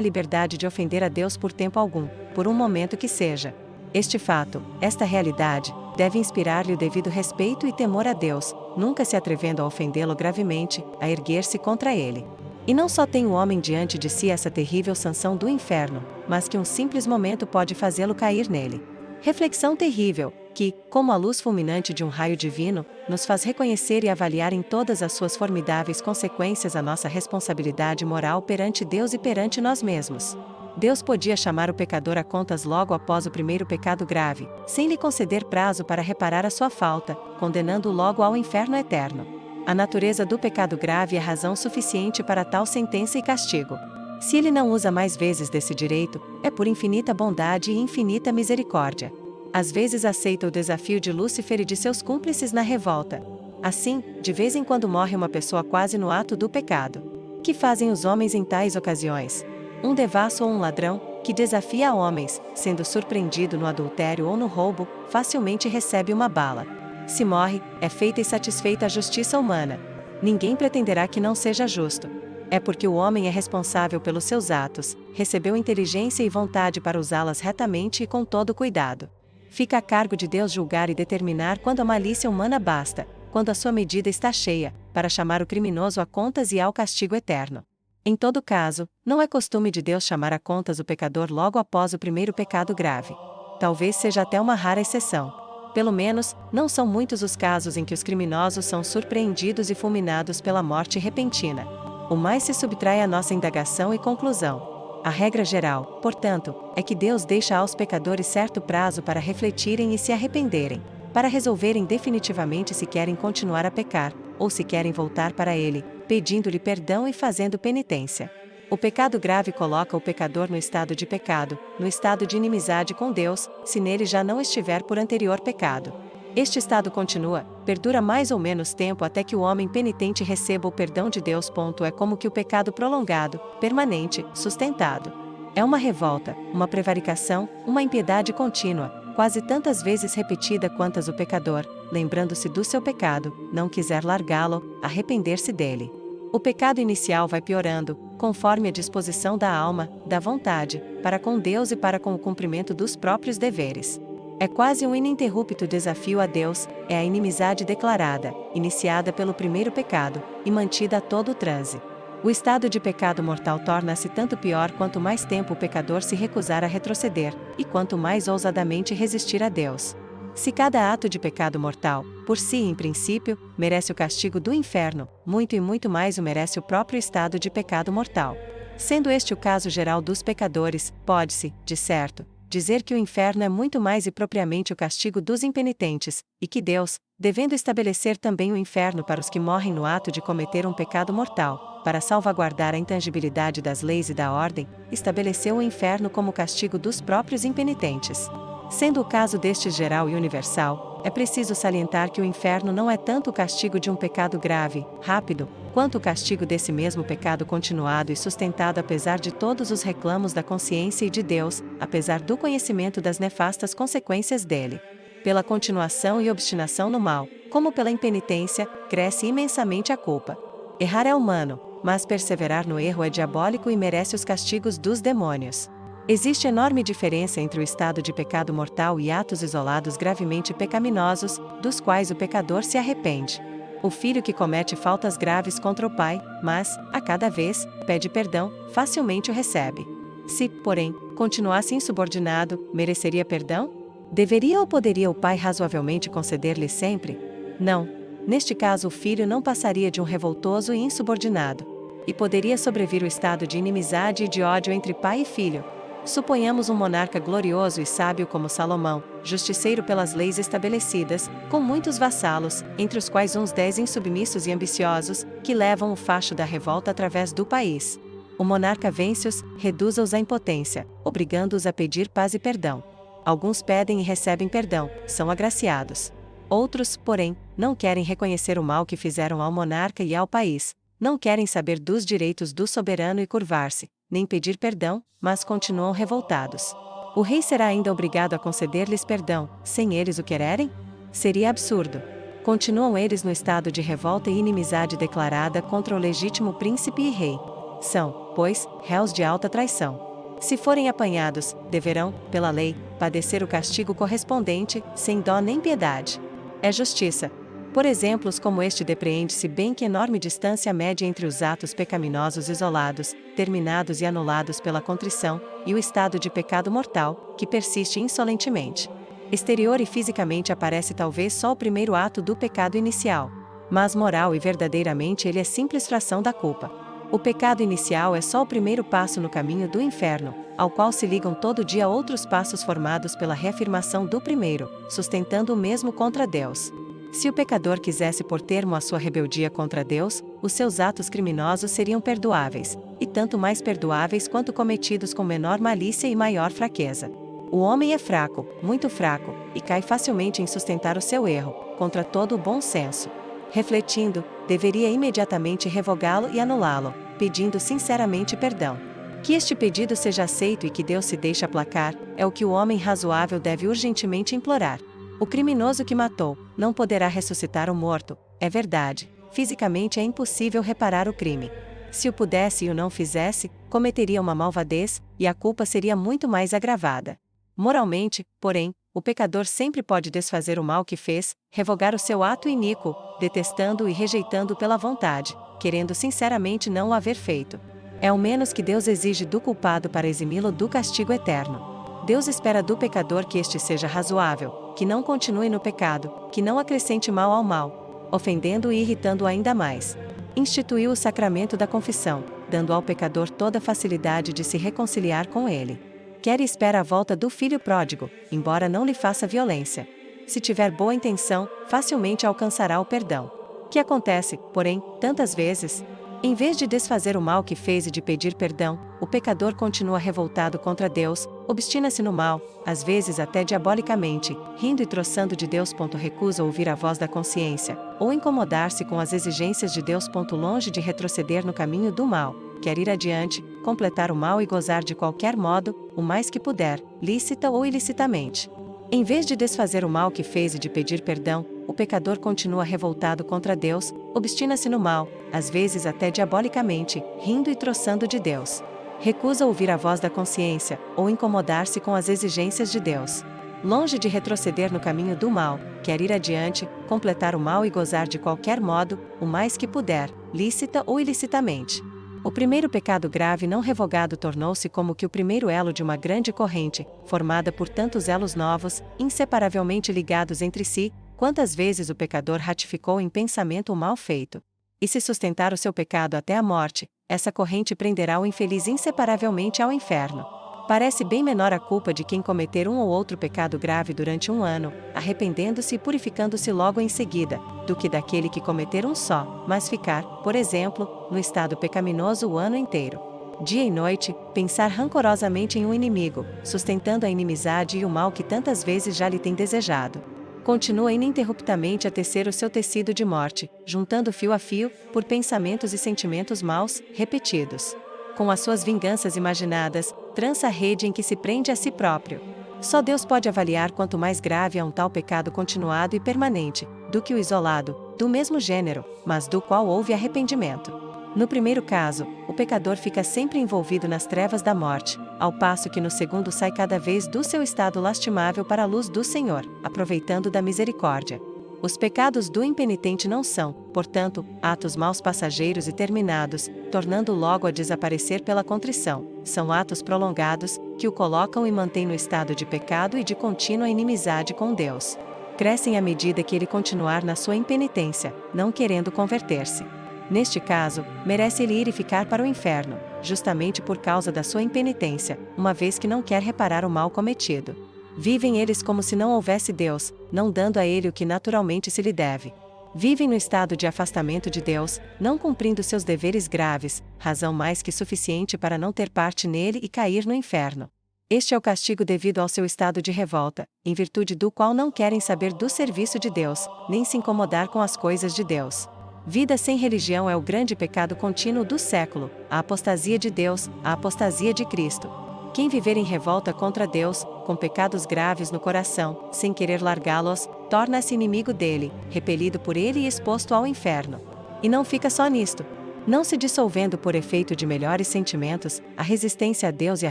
liberdade de ofender a Deus por tempo algum, por um momento que seja. Este fato, esta realidade, deve inspirar-lhe o devido respeito e temor a Deus, nunca se atrevendo a ofendê-lo gravemente, a erguer-se contra ele. E não só tem o homem diante de si essa terrível sanção do inferno, mas que um simples momento pode fazê-lo cair nele. Reflexão terrível, que, como a luz fulminante de um raio divino, nos faz reconhecer e avaliar em todas as suas formidáveis consequências a nossa responsabilidade moral perante Deus e perante nós mesmos. Deus podia chamar o pecador a contas logo após o primeiro pecado grave, sem lhe conceder prazo para reparar a sua falta, condenando-o logo ao inferno eterno. A natureza do pecado grave é razão suficiente para tal sentença e castigo. Se ele não usa mais vezes desse direito, é por infinita bondade e infinita misericórdia. Às vezes aceita o desafio de Lúcifer e de seus cúmplices na revolta. Assim, de vez em quando morre uma pessoa quase no ato do pecado. Que fazem os homens em tais ocasiões? Um devasso ou um ladrão, que desafia a homens, sendo surpreendido no adultério ou no roubo, facilmente recebe uma bala. Se morre, é feita e satisfeita a justiça humana. Ninguém pretenderá que não seja justo. É porque o homem é responsável pelos seus atos, recebeu inteligência e vontade para usá-las retamente e com todo cuidado. Fica a cargo de Deus julgar e determinar quando a malícia humana basta, quando a sua medida está cheia, para chamar o criminoso a contas e ao castigo eterno. Em todo caso, não é costume de Deus chamar a contas o pecador logo após o primeiro pecado grave. Talvez seja até uma rara exceção. Pelo menos, não são muitos os casos em que os criminosos são surpreendidos e fulminados pela morte repentina. O mais se subtrai à nossa indagação e conclusão. A regra geral, portanto, é que Deus deixa aos pecadores certo prazo para refletirem e se arrependerem, para resolverem definitivamente se querem continuar a pecar, ou se querem voltar para Ele, pedindo-lhe perdão e fazendo penitência. O pecado grave coloca o pecador no estado de pecado, no estado de inimizade com Deus, se nele já não estiver por anterior pecado. Este estado continua, perdura mais ou menos tempo até que o homem penitente receba o perdão de Deus. É como que o pecado prolongado, permanente, sustentado. É uma revolta, uma prevaricação, uma impiedade contínua, quase tantas vezes repetida quantas o pecador, lembrando-se do seu pecado, não quiser largá-lo, arrepender-se dele. O pecado inicial vai piorando, conforme a disposição da alma, da vontade, para com Deus e para com o cumprimento dos próprios deveres. É quase um ininterrupto desafio a Deus, é a inimizade declarada, iniciada pelo primeiro pecado, e mantida a todo o transe. O estado de pecado mortal torna-se tanto pior quanto mais tempo o pecador se recusar a retroceder, e quanto mais ousadamente resistir a Deus. Se cada ato de pecado mortal, por si em princípio, merece o castigo do inferno, muito e muito mais o merece o próprio estado de pecado mortal. Sendo este o caso geral dos pecadores, pode-se, de certo, dizer que o inferno é muito mais e propriamente o castigo dos impenitentes, e que Deus, devendo estabelecer também o inferno para os que morrem no ato de cometer um pecado mortal, para salvaguardar a intangibilidade das leis e da ordem, estabeleceu o inferno como castigo dos próprios impenitentes. Sendo o caso deste geral e universal, é preciso salientar que o inferno não é tanto o castigo de um pecado grave, rápido, quanto o castigo desse mesmo pecado continuado e sustentado apesar de todos os reclamos da consciência e de Deus, apesar do conhecimento das nefastas consequências dele. Pela continuação e obstinação no mal, como pela impenitência, cresce imensamente a culpa. Errar é humano, mas perseverar no erro é diabólico e merece os castigos dos demônios. Existe enorme diferença entre o estado de pecado mortal e atos isolados gravemente pecaminosos, dos quais o pecador se arrepende. O filho que comete faltas graves contra o pai, mas, a cada vez, pede perdão, facilmente o recebe. Se, porém, continuasse insubordinado, mereceria perdão? Deveria ou poderia o pai razoavelmente conceder-lhe sempre? Não. Neste caso o filho não passaria de um revoltoso e insubordinado. E poderia sobrevir o estado de inimizade e de ódio entre pai e filho. Suponhamos um monarca glorioso e sábio como Salomão, justiceiro pelas leis estabelecidas, com muitos vassalos, entre os quais uns 10 insubmissos e ambiciosos, que levam o facho da revolta através do país. O monarca vence-os, reduz-os à impotência, obrigando-os a pedir paz e perdão. Alguns pedem e recebem perdão, são agraciados. Outros, porém, não querem reconhecer o mal que fizeram ao monarca e ao país, não querem saber dos direitos do soberano e curvar-se, nem pedir perdão, mas continuam revoltados. O rei será ainda obrigado a conceder-lhes perdão, sem eles o quererem? Seria absurdo. Continuam eles no estado de revolta e inimizade declarada contra o legítimo príncipe e rei. São, pois, réus de alta traição. Se forem apanhados, deverão, pela lei, padecer o castigo correspondente, sem dó nem piedade. É justiça. Por exemplos como este depreende-se bem que enorme distância mede entre os atos pecaminosos isolados, terminados e anulados pela contrição, e o estado de pecado mortal, que persiste insolentemente. Exterior e fisicamente aparece talvez só o primeiro ato do pecado inicial, mas moral e verdadeiramente ele é simples fração da culpa. O pecado inicial é só o primeiro passo no caminho do inferno, ao qual se ligam todo dia outros passos formados pela reafirmação do primeiro, sustentando o mesmo contra Deus. Se o pecador quisesse pôr termo à sua rebeldia contra Deus, os seus atos criminosos seriam perdoáveis, e tanto mais perdoáveis quanto cometidos com menor malícia e maior fraqueza. O homem é fraco, muito fraco, e cai facilmente em sustentar o seu erro, contra todo o bom senso. Refletindo, deveria imediatamente revogá-lo e anulá-lo, pedindo sinceramente perdão. Que este pedido seja aceito e que Deus se deixe aplacar, é o que o homem razoável deve urgentemente implorar. O criminoso que matou, não poderá ressuscitar o morto, é verdade, fisicamente é impossível reparar o crime. Se o pudesse e o não fizesse, cometeria uma malvadez, e a culpa seria muito mais agravada. Moralmente, porém, o pecador sempre pode desfazer o mal que fez, revogar o seu ato iníquo, detestando-o e rejeitando-o pela vontade, querendo sinceramente não o haver feito. É o menos que Deus exige do culpado para eximi-lo do castigo eterno. Deus espera do pecador que este seja razoável, que não continue no pecado, que não acrescente mal ao mal, ofendendo e irritando ainda mais. Instituiu o sacramento da confissão, dando ao pecador toda a facilidade de se reconciliar com ele. Quer e espera a volta do filho pródigo, embora não lhe faça violência. Se tiver boa intenção, facilmente alcançará o perdão. Que acontece, porém, tantas vezes? Em vez de desfazer o mal que fez e de pedir perdão, o pecador continua revoltado contra Deus, obstina-se no mal, às vezes até diabolicamente, rindo e troçando de Deus. Recusa ouvir a voz da consciência, ou incomodar-se com as exigências de Deus. Longe de retroceder no caminho do mal, quer ir adiante, completar o mal e gozar de qualquer modo, o mais que puder, lícita ou ilicitamente. Em vez de desfazer o mal que fez e de pedir perdão, o pecador continua revoltado contra Deus, obstina-se no mal, às vezes até diabolicamente, rindo e troçando de Deus. Recusa ouvir a voz da consciência, ou incomodar-se com as exigências de Deus. Longe de retroceder no caminho do mal, quer ir adiante, completar o mal e gozar de qualquer modo, o mais que puder, lícita ou ilicitamente. O primeiro pecado grave não revogado tornou-se como que o primeiro elo de uma grande corrente, formada por tantos elos novos, inseparavelmente ligados entre si. Quantas vezes o pecador ratificou em pensamento o mal feito? E se sustentar o seu pecado até a morte, essa corrente prenderá o infeliz inseparavelmente ao inferno. Parece bem menor a culpa de quem cometer um ou outro pecado grave durante um ano, arrependendo-se e purificando-se logo em seguida, do que daquele que cometer um só, mas ficar, por exemplo, no estado pecaminoso o ano inteiro. Dia e noite, pensar rancorosamente em um inimigo, sustentando a inimizade e o mal que tantas vezes já lhe tem desejado. Continua ininterruptamente a tecer o seu tecido de morte, juntando fio a fio, por pensamentos e sentimentos maus, repetidos. Com as suas vinganças imaginadas, trança a rede em que se prende a si próprio. Só Deus pode avaliar quanto mais grave é um tal pecado continuado e permanente, do que o isolado, do mesmo gênero, mas do qual houve arrependimento. No primeiro caso, o pecador fica sempre envolvido nas trevas da morte, ao passo que no segundo sai cada vez do seu estado lastimável para a luz do Senhor, aproveitando da misericórdia. Os pecados do impenitente não são, portanto, atos maus passageiros e terminados, tornando logo a desaparecer pela contrição. São atos prolongados, que o colocam e mantêm no estado de pecado e de contínua inimizade com Deus. Crescem à medida que ele continuar na sua impenitência, não querendo converter-se. Neste caso, merece ele ir e ficar para o inferno, justamente por causa da sua impenitência, uma vez que não quer reparar o mal cometido. Vivem eles como se não houvesse Deus, não dando a ele o que naturalmente se lhe deve. Vivem no estado de afastamento de Deus, não cumprindo seus deveres graves, razão mais que suficiente para não ter parte nele e cair no inferno. Este é o castigo devido ao seu estado de revolta, em virtude do qual não querem saber do serviço de Deus, nem se incomodar com as coisas de Deus. Vida sem religião é o grande pecado contínuo do século, a apostasia de Deus, a apostasia de Cristo. Quem viver em revolta contra Deus, com pecados graves no coração, sem querer largá-los, torna-se inimigo dele, repelido por ele e exposto ao inferno. E não fica só nisto. Não se dissolvendo por efeito de melhores sentimentos, a resistência a Deus e a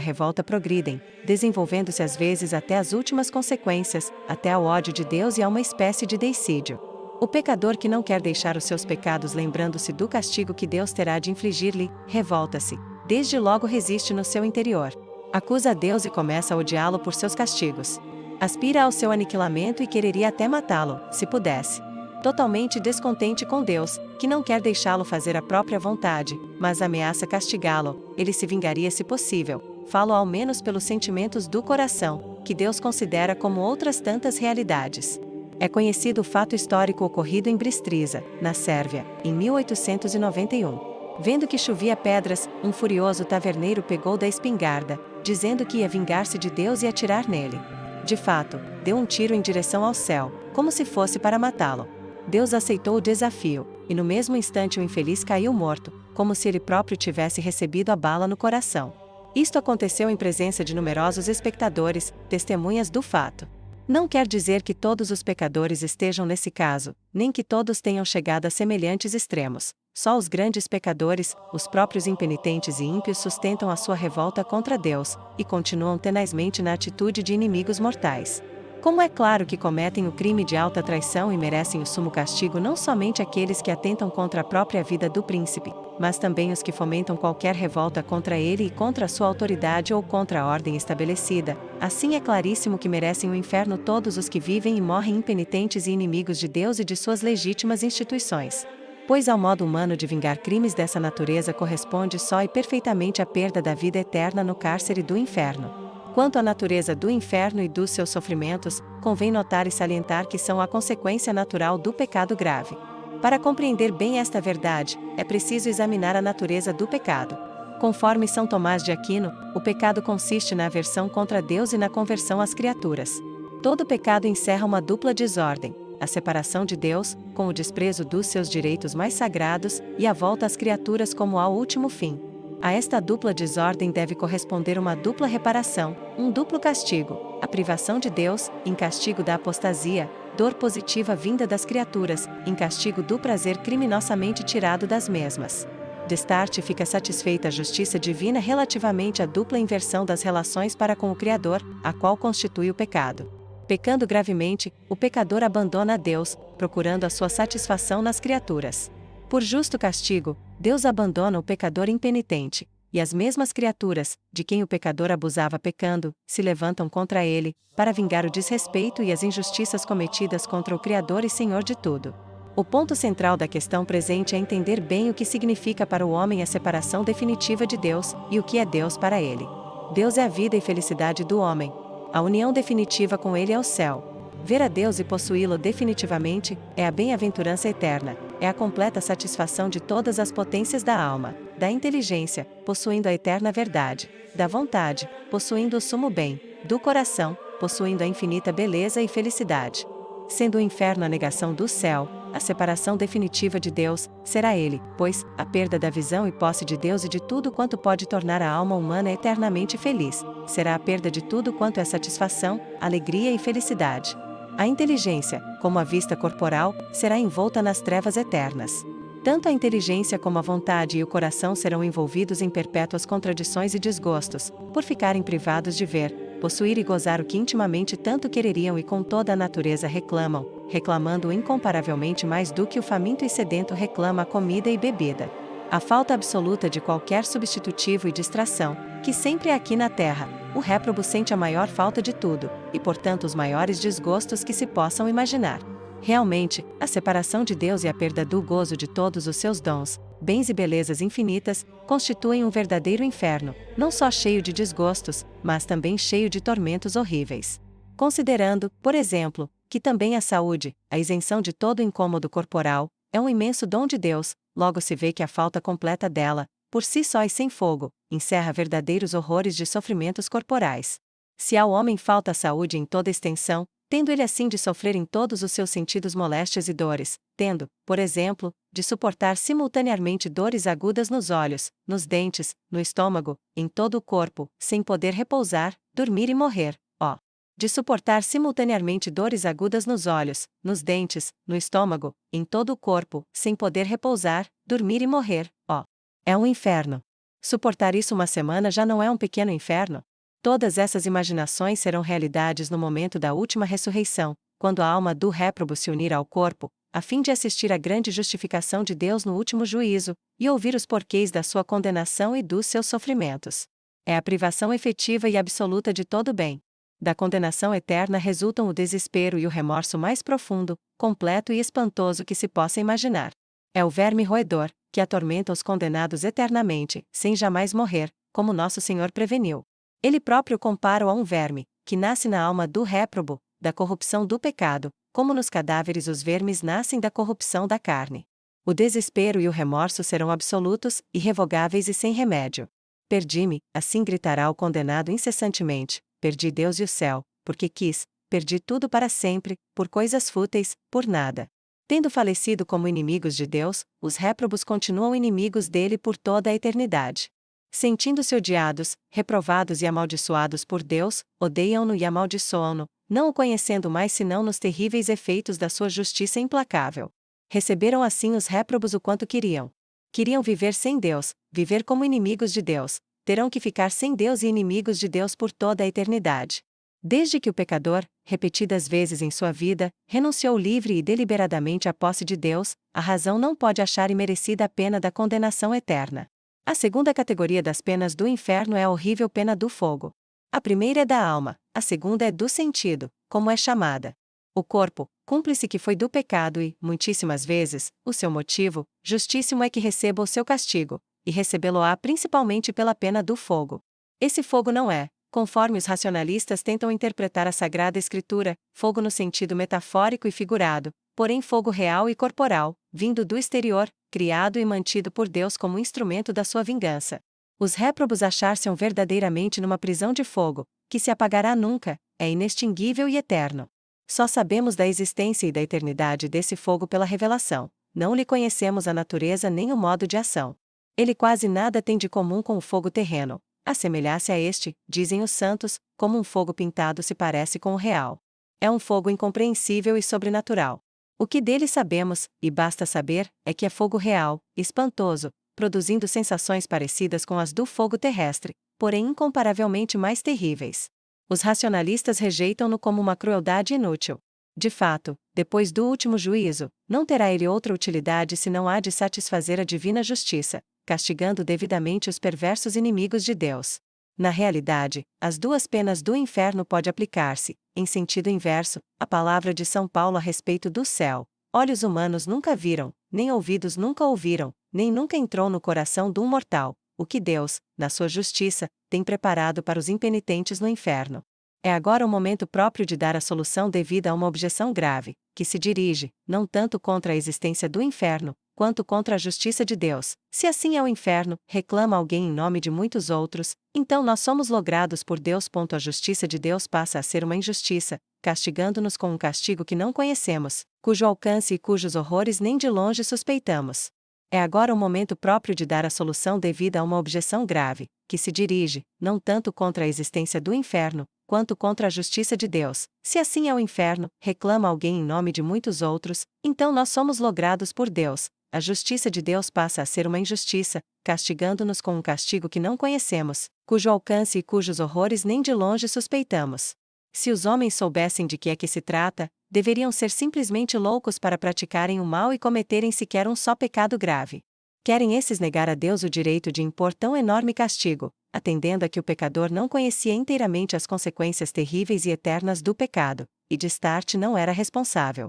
revolta progridem, desenvolvendo-se às vezes até as últimas consequências, até ao ódio de Deus e a uma espécie de deicídio. O pecador que não quer deixar os seus pecados lembrando-se do castigo que Deus terá de infligir-lhe, revolta-se, desde logo resiste no seu interior. Acusa a Deus e começa a odiá-lo por seus castigos. Aspira ao seu aniquilamento e quereria até matá-lo, se pudesse. Totalmente descontente com Deus, que não quer deixá-lo fazer a própria vontade, mas ameaça castigá-lo, ele se vingaria se possível. Falo ao menos pelos sentimentos do coração, que Deus considera como outras tantas realidades. É conhecido o fato histórico ocorrido em Bistriza, na Sérvia, em 1891. Vendo que chovia pedras, um furioso taverneiro pegou da espingarda, dizendo que ia vingar-se de Deus e atirar nele. De fato, deu um tiro em direção ao céu, como se fosse para matá-lo. Deus aceitou o desafio, e no mesmo instante o infeliz caiu morto, como se ele próprio tivesse recebido a bala no coração. Isto aconteceu em presença de numerosos espectadores, testemunhas do fato. Não quer dizer que todos os pecadores estejam nesse caso, nem que todos tenham chegado a semelhantes extremos. Só os grandes pecadores, os próprios impenitentes e ímpios sustentam a sua revolta contra Deus, e continuam tenazmente na atitude de inimigos mortais. Como é claro que cometem o crime de alta traição e merecem o sumo castigo não somente aqueles que atentam contra a própria vida do príncipe, mas também os que fomentam qualquer revolta contra ele e contra a sua autoridade ou contra a ordem estabelecida, assim é claríssimo que merecem o inferno todos os que vivem e morrem impenitentes e inimigos de Deus e de suas legítimas instituições. Pois ao modo humano de vingar crimes dessa natureza corresponde só e perfeitamente à perda da vida eterna no cárcere do inferno. Quanto à natureza do inferno e dos seus sofrimentos, convém notar e salientar que são a consequência natural do pecado grave. Para compreender bem esta verdade, é preciso examinar a natureza do pecado. Conforme São Tomás de Aquino, o pecado consiste na aversão contra Deus e na conversão às criaturas. Todo pecado encerra uma dupla desordem: a separação de Deus, com o desprezo dos seus direitos mais sagrados, e a volta às criaturas como ao último fim. A esta dupla desordem deve corresponder uma dupla reparação, um duplo castigo: a privação de Deus, em castigo da apostasia, dor positiva vinda das criaturas, em castigo do prazer criminosamente tirado das mesmas. Destarte fica satisfeita a justiça divina relativamente à dupla inversão das relações para com o Criador, a qual constitui o pecado. Pecando gravemente, o pecador abandona a Deus, procurando a sua satisfação nas criaturas. Por justo castigo, Deus abandona o pecador impenitente, e as mesmas criaturas, de quem o pecador abusava pecando, se levantam contra ele, para vingar o desrespeito e as injustiças cometidas contra o Criador e Senhor de tudo. O ponto central da questão presente é entender bem o que significa para o homem a separação definitiva de Deus, e o que é Deus para ele. Deus é a vida e felicidade do homem. A união definitiva com ele é o céu. Ver a Deus e possuí-lo definitivamente é a bem-aventurança eterna, é a completa satisfação de todas as potências da alma, da inteligência, possuindo a eterna verdade, da vontade, possuindo o sumo bem, do coração, possuindo a infinita beleza e felicidade. Sendo o inferno a negação do céu, a separação definitiva de Deus, será ele, pois, a perda da visão e posse de Deus e de tudo quanto pode tornar a alma humana eternamente feliz, será a perda de tudo quanto é satisfação, alegria e felicidade. A inteligência, como a vista corporal, será envolta nas trevas eternas. Tanto a inteligência como a vontade e o coração serão envolvidos em perpétuas contradições e desgostos, por ficarem privados de ver, possuir e gozar o que intimamente tanto quereriam e com toda a natureza reclamam, reclamando incomparavelmente mais do que o faminto e sedento reclama a comida e bebida. A falta absoluta de qualquer substitutivo e distração, que sempre é aqui na terra, o réprobo sente a maior falta de tudo, e portanto os maiores desgostos que se possam imaginar. Realmente, a separação de Deus e a perda do gozo de todos os seus dons, bens e belezas infinitas, constituem um verdadeiro inferno, não só cheio de desgostos, mas também cheio de tormentos horríveis. Considerando, por exemplo, que também a saúde, a isenção de todo incômodo corporal, é um imenso dom de Deus, logo se vê que a falta completa dela, por si só e sem fogo, encerra verdadeiros horrores de sofrimentos corporais. Se ao homem falta a saúde em toda extensão, tendo ele assim de sofrer em todos os seus sentidos moléstias e dores, tendo, por exemplo, de suportar simultaneamente dores agudas nos olhos, nos dentes, no estômago, em todo o corpo, sem poder repousar, dormir e morrer, ó. De suportar simultaneamente dores agudas nos olhos, nos dentes, no estômago, em todo o corpo, sem poder repousar, dormir e morrer, ó. É um inferno. Suportar isso uma semana já não é um pequeno inferno? Todas essas imaginações serão realidades no momento da última ressurreição, quando a alma do réprobo se unir ao corpo, a fim de assistir à grande justificação de Deus no último juízo, e ouvir os porquês da sua condenação e dos seus sofrimentos. É a privação efetiva e absoluta de todo bem. Da condenação eterna resultam o desespero e o remorso mais profundo, completo e espantoso que se possa imaginar. É o verme roedor, que atormenta os condenados eternamente, sem jamais morrer, como nosso Senhor preveniu. Ele próprio compara-o a um verme, que nasce na alma do réprobo, da corrupção do pecado, como nos cadáveres os vermes nascem da corrupção da carne. O desespero e o remorso serão absolutos, irrevogáveis e sem remédio. Perdi-me, assim gritará o condenado incessantemente, perdi Deus e o céu, porque quis, perdi tudo para sempre, por coisas fúteis, por nada. Tendo falecido como inimigos de Deus, os réprobos continuam inimigos dele por toda a eternidade. Sentindo-se odiados, reprovados e amaldiçoados por Deus, odeiam-no e amaldiçoam-no, não o conhecendo mais senão nos terríveis efeitos da sua justiça implacável. Receberam assim os réprobos o quanto queriam. Queriam viver sem Deus, viver como inimigos de Deus, terão que ficar sem Deus e inimigos de Deus por toda a eternidade. Desde que o pecador, repetidas vezes em sua vida, renunciou livre e deliberadamente à posse de Deus, a razão não pode achar imerecida a pena da condenação eterna. A segunda categoria das penas do inferno é a horrível pena do fogo. A primeira é da alma, a segunda é do sentido, como é chamada. O corpo, cúmplice que foi do pecado e, muitíssimas vezes, o seu motivo, justíssimo é que receba o seu castigo, e recebê-lo-á principalmente pela pena do fogo. Esse fogo não é, conforme os racionalistas tentam interpretar a Sagrada Escritura, fogo no sentido metafórico e figurado, porém fogo real e corporal, vindo do exterior, criado e mantido por Deus como instrumento da sua vingança. Os réprobos achar-se-ão verdadeiramente numa prisão de fogo, que se apagará nunca, é inextinguível e eterno. Só sabemos da existência e da eternidade desse fogo pela revelação, não lhe conhecemos a natureza nem o modo de ação. Ele quase nada tem de comum com o fogo terreno. Assemelhar-se a este, dizem os santos, como um fogo pintado se parece com o real. É um fogo incompreensível e sobrenatural. O que dele sabemos, e basta saber, é que é fogo real, espantoso, produzindo sensações parecidas com as do fogo terrestre, porém incomparavelmente mais terríveis. Os racionalistas rejeitam-no como uma crueldade inútil. De fato, depois do último juízo, não terá ele outra utilidade senão a de satisfazer a divina justiça, castigando devidamente os perversos inimigos de Deus. Na realidade, as duas penas do inferno pode aplicar-se, em sentido inverso, a palavra de São Paulo a respeito do céu. Olhos humanos nunca viram, nem ouvidos nunca ouviram, nem nunca entrou no coração de um mortal, o que Deus, na sua justiça, tem preparado para os impenitentes no inferno. É agora o momento próprio de dar a solução devida a uma objeção grave, que se dirige, não tanto contra a existência do inferno, quanto contra a justiça de Deus. Se assim é o inferno, reclama alguém em nome de muitos outros, então nós somos logrados por Deus. A justiça de Deus passa a ser uma injustiça, castigando-nos com um castigo que não conhecemos, cujo alcance e cujos horrores nem de longe suspeitamos. É agora o momento próprio de dar a solução devida a uma objeção grave, que se dirige, não tanto contra a existência do inferno, quanto contra a justiça de Deus. Se assim é o inferno, reclama alguém em nome de muitos outros, então nós somos logrados por Deus. A justiça de Deus passa a ser uma injustiça, castigando-nos com um castigo que não conhecemos, cujo alcance e cujos horrores nem de longe suspeitamos. Se os homens soubessem de que é que se trata, deveriam ser simplesmente loucos para praticarem o mal e cometerem sequer um só pecado grave. Querem esses negar a Deus o direito de impor tão enorme castigo, atendendo a que o pecador não conhecia inteiramente as consequências terríveis e eternas do pecado, e de start não era responsável.